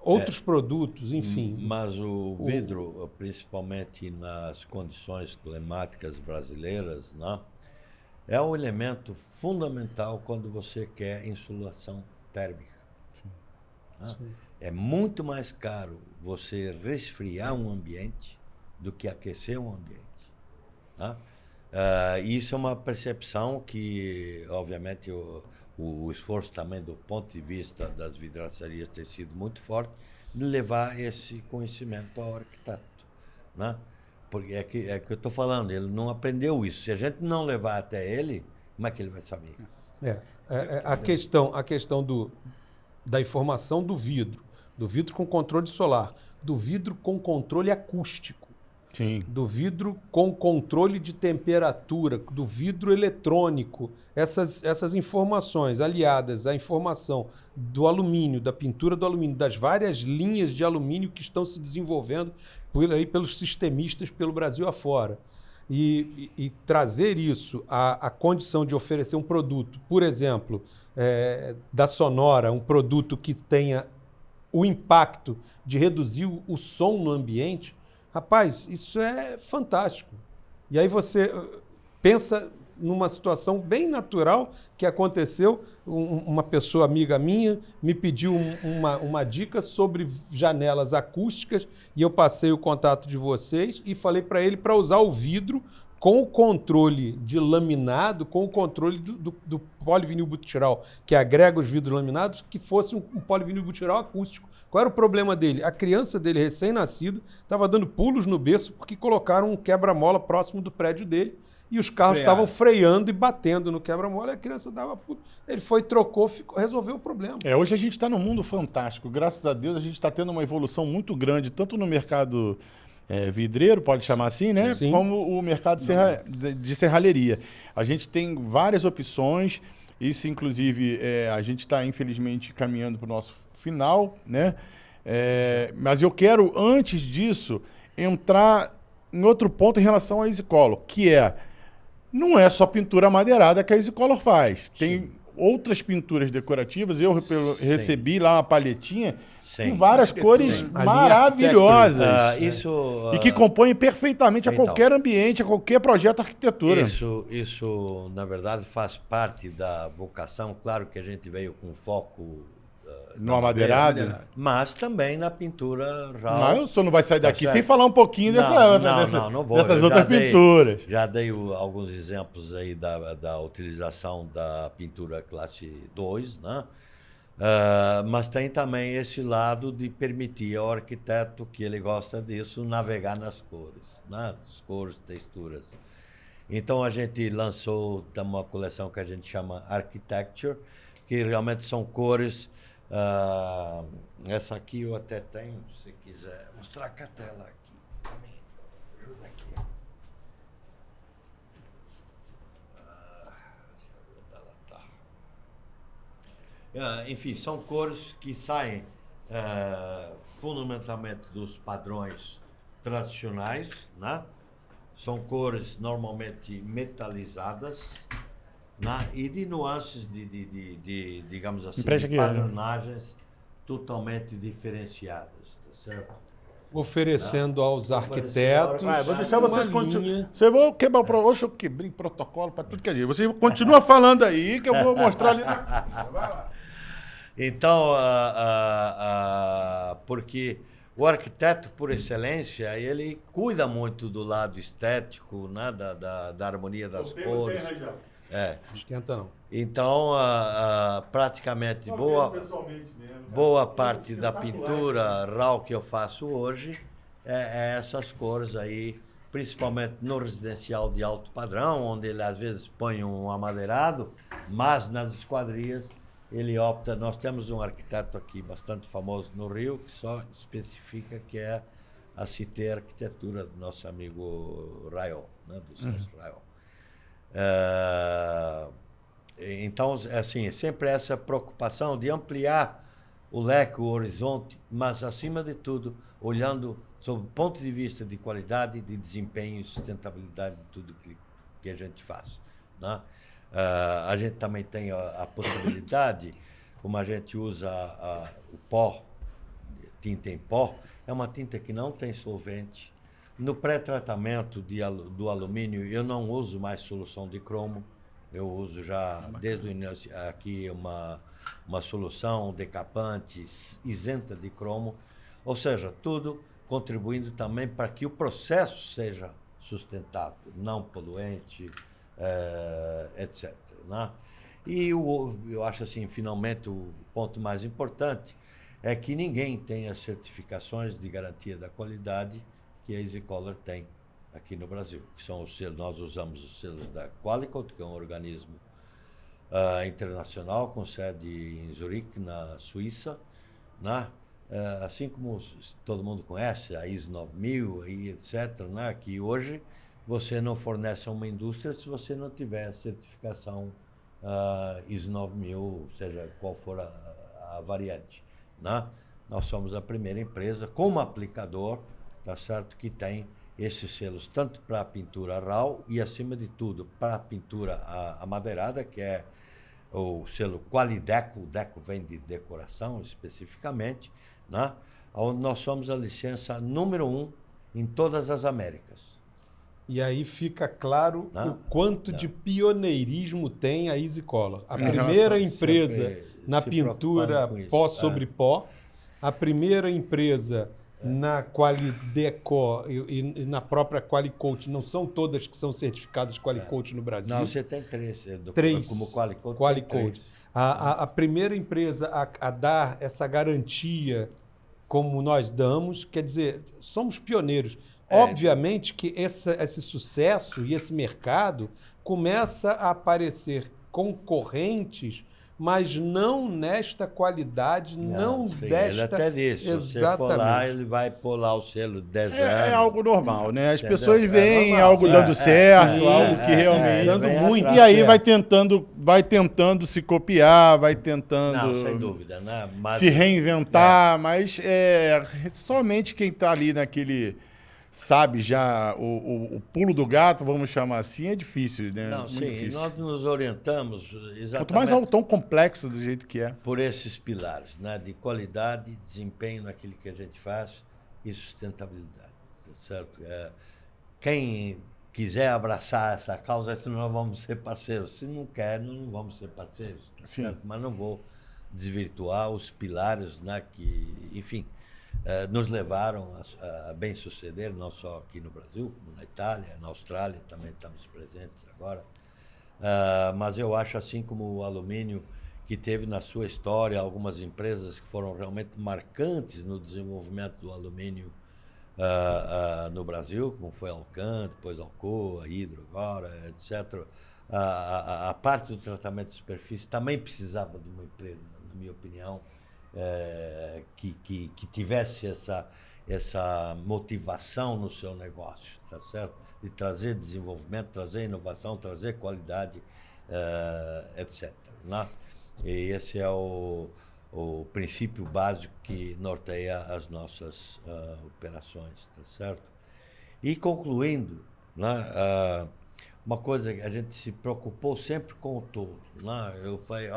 outros produtos, enfim. Mas o vidro, principalmente nas condições climáticas brasileiras, né, é um elemento fundamental quando você quer insulação térmica. Né? É muito mais caro você resfriar um ambiente do que aquecer um ambiente. Né? Isso é uma percepção que, obviamente, o esforço também do ponto de vista das vidraçarias tem sido muito forte de levar esse conhecimento ao arquiteto. Né? Porque é que eu estou falando, ele não aprendeu isso. Se a gente não levar até ele, como é que ele vai saber? A questão da informação do vidro com controle solar, do vidro com controle acústico, Sim. do vidro com controle de temperatura, do vidro eletrônico, essas informações aliadas à informação do alumínio, da pintura do alumínio, das várias linhas de alumínio que estão se desenvolvendo pelos sistemistas pelo Brasil afora. E trazer isso à condição de oferecer um produto, por exemplo, da Sonora, um produto que tenha o impacto de reduzir o som no ambiente, rapaz, isso é fantástico. E aí você pensa numa situação bem natural que aconteceu. Uma pessoa amiga minha me pediu uma dica sobre janelas acústicas e eu passei o contato de vocês e falei para ele para usar o vidro com o controle de laminado, com o controle do polivinilbutiral, que agrega os vidros laminados, que fosse um polivinilbutiral acústico. Qual era o problema dele? A criança dele, recém-nascida, estava dando pulos no berço porque colocaram um quebra-mola próximo do prédio dele e os carros estavam freando e batendo no quebra-mola e a criança dava pulo. Ele foi, trocou, resolveu o problema. Hoje a gente está num mundo fantástico. Graças a Deus a gente está tendo uma evolução muito grande, tanto no mercado vidreiro, pode chamar assim, né? Sim. Como o mercado de serralheria. A gente tem várias opções, isso inclusive a gente está infelizmente caminhando para o nosso final, né? Mas eu quero, antes disso, entrar em outro ponto em relação à EasyColor, que não é só pintura madeirada que a EasyColor faz. Tem outras pinturas decorativas, eu recebi lá uma palhetinha com várias cores maravilhosas. E que compõem perfeitamente a qualquer ambiente, a qualquer projeto de arquitetura. Isso, na verdade, faz parte da vocação. Claro que a gente veio com foco no amadeirado, mas também na pintura RAL. Não, o senhor não vai sair daqui sem falar um pouquinho não vou. Dessas outras pinturas. Já dei alguns exemplos aí da utilização da pintura classe 2, né? Mas tem também esse lado de permitir ao arquiteto, que ele gosta disso, navegar nas cores, né? As cores, texturas. Então a gente lançou uma coleção que a gente chama Architecture, que realmente são cores. Essa aqui eu até tenho, se quiser mostrar com a tela aqui para mim. Ajuda aqui. Enfim, são cores que saem fundamentalmente dos padrões tradicionais, né? São cores normalmente metalizadas, né? E de nuances digamos assim, de padronagens totalmente diferenciadas, tá certo? Oferecendo aos arquitetos. Vou deixar vocês continuarem. Você vou quebrar hoje eu quebrei protocolo para tudo que é dia. Você continua falando aí que eu vou mostrar ali. Vai lá. Então, porque o arquiteto, por excelência, ele cuida muito do lado estético, né, da harmonia das cores. Esquenta não. Então, praticamente boa parte da pintura RAW que eu faço hoje é essas cores aí, principalmente no residencial de alto padrão, onde ele às vezes põe um amadeirado, mas nas esquadrias ele opta. Nós temos um arquiteto aqui bastante famoso no Rio que só especifica que é a Cité Arquitetura do nosso amigo Raiol, né, do Celso Raiol. Então, assim, sempre essa preocupação de ampliar o leque, o horizonte, mas, acima de tudo, olhando sob o ponto de vista de qualidade, de desempenho e sustentabilidade de tudo que a gente faz, né? A gente também tem a possibilidade, como a gente usa o pó, tinta em pó, é uma tinta que não tem solvente. No pré-tratamento do alumínio, eu não uso mais solução de cromo. Eu uso já, desde o início, aqui uma solução decapante isenta de cromo. Ou seja, tudo contribuindo também para que o processo seja sustentável, não poluente, etc. Né? E eu acho assim, finalmente, o ponto mais importante é que ninguém tem as certificações de garantia da qualidade que a EasyColor tem aqui no Brasil, que são os selos. Nós usamos os selos da Qualicoat, que é um organismo internacional com sede em Zurique, na Suíça, né? Assim como todo mundo conhece, a ISO 9000, e etc., né? Que hoje você não fornece a uma indústria se você não tiver a certificação ISO 9000, seja qual for a variante, né? Nós somos a primeira empresa como aplicador, tá certo, que tem esses selos tanto para a pintura RAW e, acima de tudo, para a pintura amadeirada, que é o selo Qualideco. O Deco vem de decoração especificamente, né? Onde nós somos a licença número 1 em todas as Américas. E aí fica claro o quanto de pioneirismo tem a EasyColor. A primeira empresa na pintura pó sobre pó, a primeira empresa na Qualideco e na própria Qualicoat. Não são todas que são certificadas Qualicoat no Brasil. Não, você tem três. Como Qualicoat. A primeira empresa a dar essa garantia como nós damos, quer dizer, somos pioneiros. Obviamente que esse sucesso e esse mercado começa a aparecer concorrentes, mas não nesta qualidade, não desta... Ele até disse, se você for lá, ele vai pôr lá o selo de 10 anos. É algo normal, né? As pessoas veem algo dando certo, algo que realmente... dando muito. E aí vai tentando se copiar, vai tentando... Não, sem dúvida, né? Se reinventar, mas somente quem está ali naquele... Sabe, já o pulo do gato, vamos chamar assim, é difícil, né? Não, muito sim, difícil. nós nos orientamos exatamente... Quanto mais algo tão complexo do jeito que é. Por esses pilares, né? De qualidade, desempenho naquilo que a gente faz e sustentabilidade, tá certo? Quem quiser abraçar essa causa, nós vamos ser parceiros. Se não quer, não vamos ser parceiros, tá certo? Mas não vou desvirtuar os pilares, né? Que, enfim... nos levaram a bem suceder, não só aqui no Brasil, como na Itália, na Austrália também estamos presentes agora. Mas eu acho, assim como o alumínio, que teve na sua história algumas empresas que foram realmente marcantes no desenvolvimento do alumínio no Brasil, como foi a Alcan, depois a Alcoa, a Hydro agora, etc. A parte do tratamento de superfície também precisava de uma empresa, na minha opinião, que tivesse essa motivação no seu negócio, tá certo? De trazer desenvolvimento, trazer inovação, trazer qualidade, etc. Né? E esse é o princípio básico que norteia as nossas operações, tá certo? E concluindo, né, uma coisa que a gente se preocupou sempre com o todo, né? Eu falei,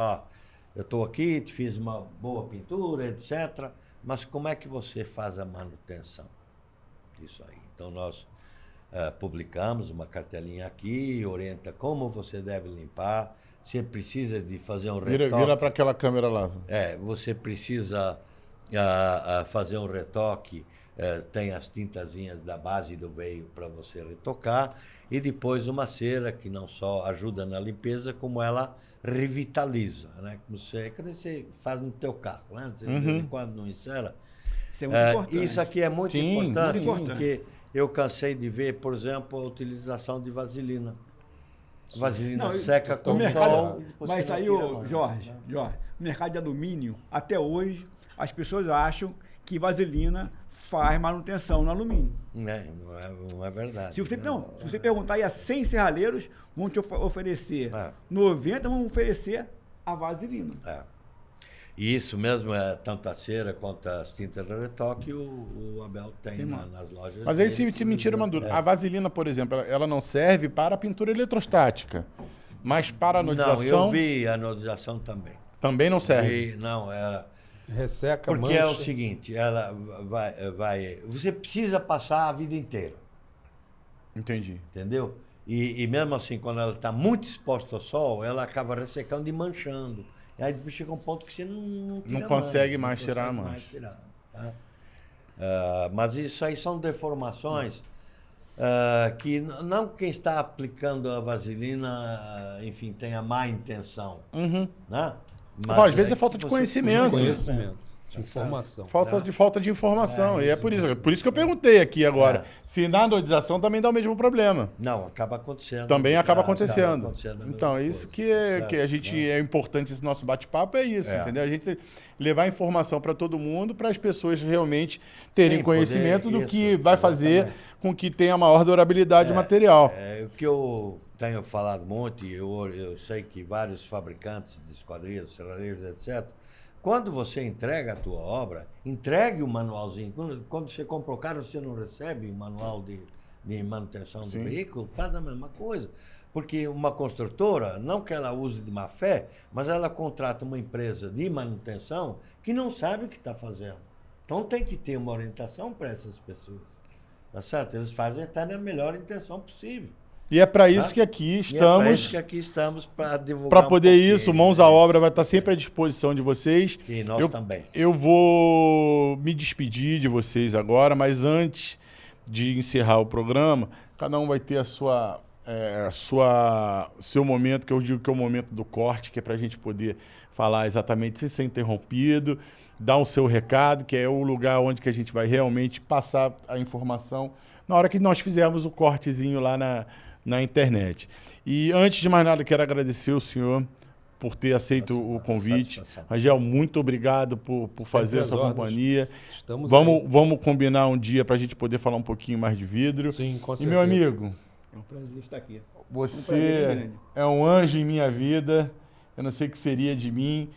eu estou aqui, te fiz uma boa pintura, etc., mas como é que você faz a manutenção disso aí? Então, nós publicamos uma cartelinha aqui, orienta como você deve limpar, você precisa de fazer um retoque. Vira para aquela câmera lá. Você precisa fazer um retoque tem as tintazinhas da base do veio para você retocar, e depois uma cera que não só ajuda na limpeza, como ela revitaliza, né? Que você faz no teu carro, né? Você, de vez em quando não encera. Isso é muito importante. Isso aqui é muito importante, muito porque eu cansei de ver, por exemplo, a utilização de vaselina. Vaselina seca com o sol. Mas aí, Jorge, no mercado de alumínio, até hoje, as pessoas acham que vaselina faz manutenção no alumínio. Não é verdade. Se você perguntar aí a 100 serraleiros, vão te oferecer 90, vão oferecer a vaselina. E isso mesmo, tanto a cera quanto as tintas de retoque, o Abel tem nas lojas. Mas aí se me tira uma dúvida. A vaselina, por exemplo, ela não serve para a pintura eletrostática, mas para a anodização... Não, eu vi a anodização também. Também não serve? Não, ela... Resseca, porque mancha. é o seguinte, ela vai... Você precisa passar a vida inteira. Entendi. Entendeu? E mesmo assim, quando ela está muito exposta ao sol, ela acaba ressecando e manchando. E aí depois chega um ponto que você não consegue mais tirar a mancha. Tá? Mas isso aí são deformações que não quem está aplicando a vaselina, enfim, tem a má intenção. Né? Mas às vezes é falta de conhecimento. De informação. Falta de informação. E é por isso que eu perguntei aqui agora. Se na anodização também dá o mesmo problema. Não, acaba acontecendo. Também acaba acontecendo. a Então, isso coisa, que a gente é importante esse nosso bate-papo, é isso, entendeu? A gente levar informação para todo mundo, para as pessoas realmente terem conhecimento do que vai fazer com que tenha maior durabilidade material. O que eu tenho falado muito, e eu sei que vários fabricantes de esquadrias, serradeiros, etc., quando você entrega a tua obra, entregue o manualzinho. Quando você compra o carro, você não recebe o manual de manutenção do veículo, faz a mesma coisa. Porque uma construtora, não que ela use de má fé, mas ela contrata uma empresa de manutenção que não sabe o que está fazendo. Então tem que ter uma orientação para essas pessoas. Tá certo? Eles fazem até na melhor intenção possível. E é para isso que aqui estamos. É para isso que aqui estamos, para divulgar. Para poder isso, Mãos à Obra vai estar sempre à disposição de vocês. E nós também. Eu vou me despedir de vocês agora, mas antes de encerrar o programa, cada um vai ter seu momento, que eu digo que é o momento do corte, que é para a gente poder falar exatamente sem ser interrompido, dar o seu recado, que é o lugar onde que a gente vai realmente passar a informação na hora que nós fizermos o cortezinho lá na internet. E antes de mais nada, quero agradecer o senhor por ter aceito o convite. Rangel, muito obrigado por fazer essa companhia. Vamos combinar um dia para a gente poder falar um pouquinho mais de vidro. Sim, com certeza. E meu amigo, é um prazer estar aqui. Você é um anjo em minha vida. Eu não sei o que seria de mim.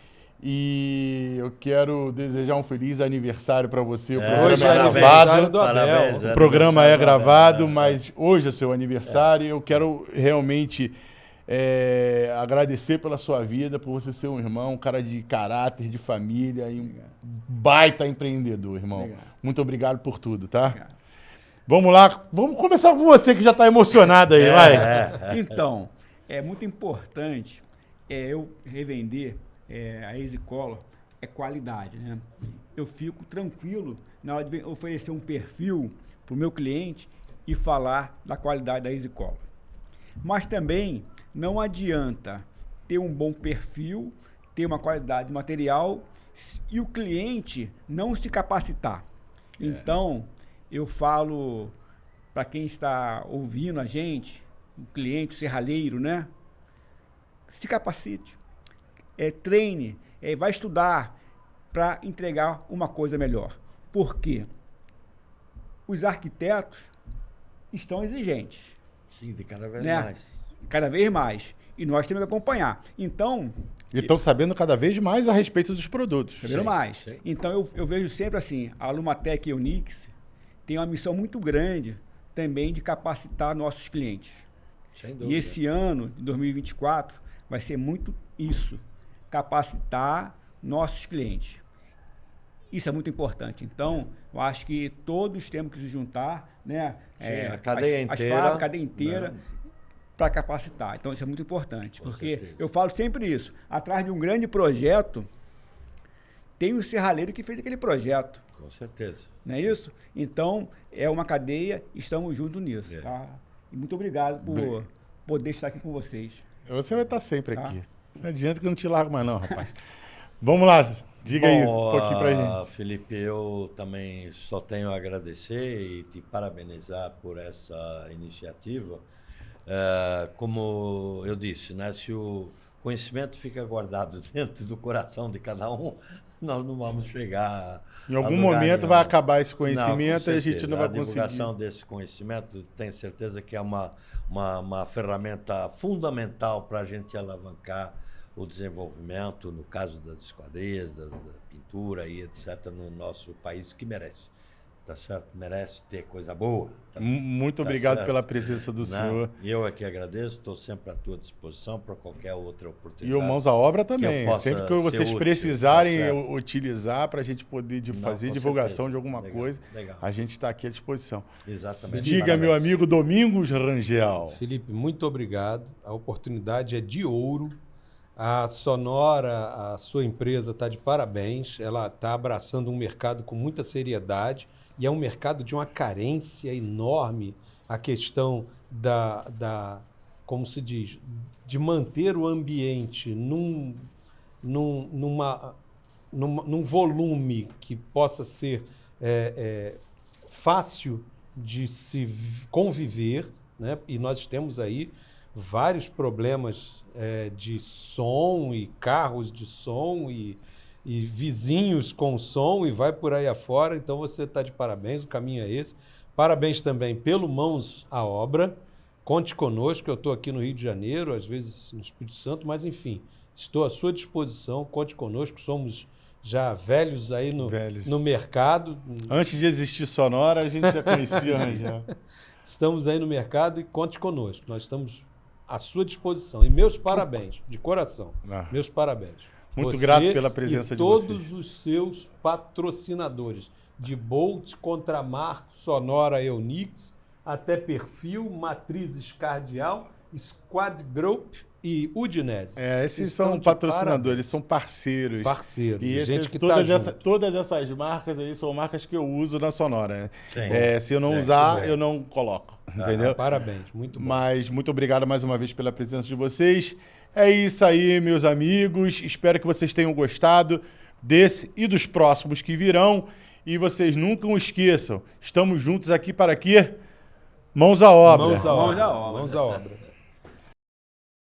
E eu quero desejar um feliz aniversário para você. O programa é gravado. O programa é gravado, mas hoje é seu aniversário. Eu quero realmente agradecer pela sua vida, por você ser um irmão, um cara de caráter, de família e um baita empreendedor, irmão. Muito obrigado por tudo, tá? Obrigado. Vamos lá. Vamos começar com você, que já está emocionado aí, vai. Então, é muito importante eu revender a Easy Color, qualidade, né? Eu fico tranquilo na hora de oferecer um perfil para o meu cliente e falar da qualidade da Easy Color. Mas também não adianta ter um bom perfil, ter uma qualidade de material e o cliente não se capacitar. Então, eu falo para quem está ouvindo a gente, o cliente, o serralheiro, né? Se capacite. Treine, vai estudar para entregar uma coisa melhor. Por quê? Os arquitetos estão exigentes. Sim, de cada vez né? mais. Cada vez mais. E nós temos que acompanhar. Então... E estão sabendo cada vez mais a respeito dos produtos. Sabendo mais. Sim. Então, eu vejo sempre assim, a Alumatec e a Onyx tem uma missão muito grande também de capacitar nossos clientes. Sem dúvida. E esse ano, de 2024, vai ser muito isso. Capacitar nossos clientes. Isso é muito importante. Então, eu acho que todos temos que se juntar, né? A cadeia inteira. A cadeia inteira para capacitar. Então, isso é muito importante. Com porque certeza. eu falo sempre isso. Atrás de um grande projeto, tem o serralheiro que fez aquele projeto. Com certeza. Não é isso? Então, é uma cadeia, estamos juntos nisso, tá? E muito obrigado por poder estar aqui com vocês. Você vai estar sempre aqui. Não adianta que eu não te largo mais não, rapaz. Vamos lá, diga aí um pouquinho pra gente. Felipe, eu também só tenho a agradecer e te parabenizar por essa iniciativa. Como eu disse, né, se o conhecimento fica guardado dentro do coração de cada um, nós não vamos chegar em algum momento vai acabar esse conhecimento e a gente não vai conseguir. A divulgação desse conhecimento, tenho certeza que é uma ferramenta fundamental para a gente alavancar o desenvolvimento, no caso das esquadrias, da pintura e etc., no nosso país, que merece. Tá certo? Merece ter coisa boa. Muito obrigado pela presença do senhor. Eu é que agradeço, estou sempre à tua disposição para qualquer outra oportunidade. E o Mãos à Obra também. Sempre que vocês precisarem utilizar para a gente poder fazer divulgação de alguma coisa, a gente está aqui à disposição. Exatamente. Diga, meu amigo Domingos Rangel. Felipe, muito obrigado. A oportunidade é de ouro. A Sonora, a sua empresa, está de parabéns. Ela está abraçando um mercado com muita seriedade. E é um mercado de uma carência enorme, a questão como se diz, de manter o ambiente num volume que possa ser fácil de se conviver, né? E nós temos aí vários problemas de som e carros de som e vizinhos com som e vai por aí afora. Então você está de parabéns, o caminho é esse. Parabéns também pelo Mãos à Obra. Conte conosco, eu estou aqui no Rio de Janeiro, às vezes no Espírito Santo, mas enfim, estou à sua disposição, conte conosco, somos já velhos aí no mercado. Antes de existir Sonora, a gente já conhecia, já. Estamos aí no mercado e conte conosco, nós estamos à sua disposição. E meus parabéns, de coração, meus parabéns. Muito grato pela presença de vocês. Todos os seus patrocinadores, de Bolt, Contramarco, Sonora, Eunix, até Perfil, Matrizes Cardial, Squad Group e Udinese. Esses são patrocinadores, são parceiros. Parceiros. E todas essas marcas aí são marcas que eu uso na Sonora. Se eu não usar, eu não coloco. Entendeu? Parabéns, muito bom. Mas muito obrigado mais uma vez pela presença de vocês. É isso aí, meus amigos. Espero que vocês tenham gostado desse e dos próximos que virão. E vocês nunca esqueçam, estamos juntos aqui para quê? Mãos à obra. Mãos à obra. Mãos à obra.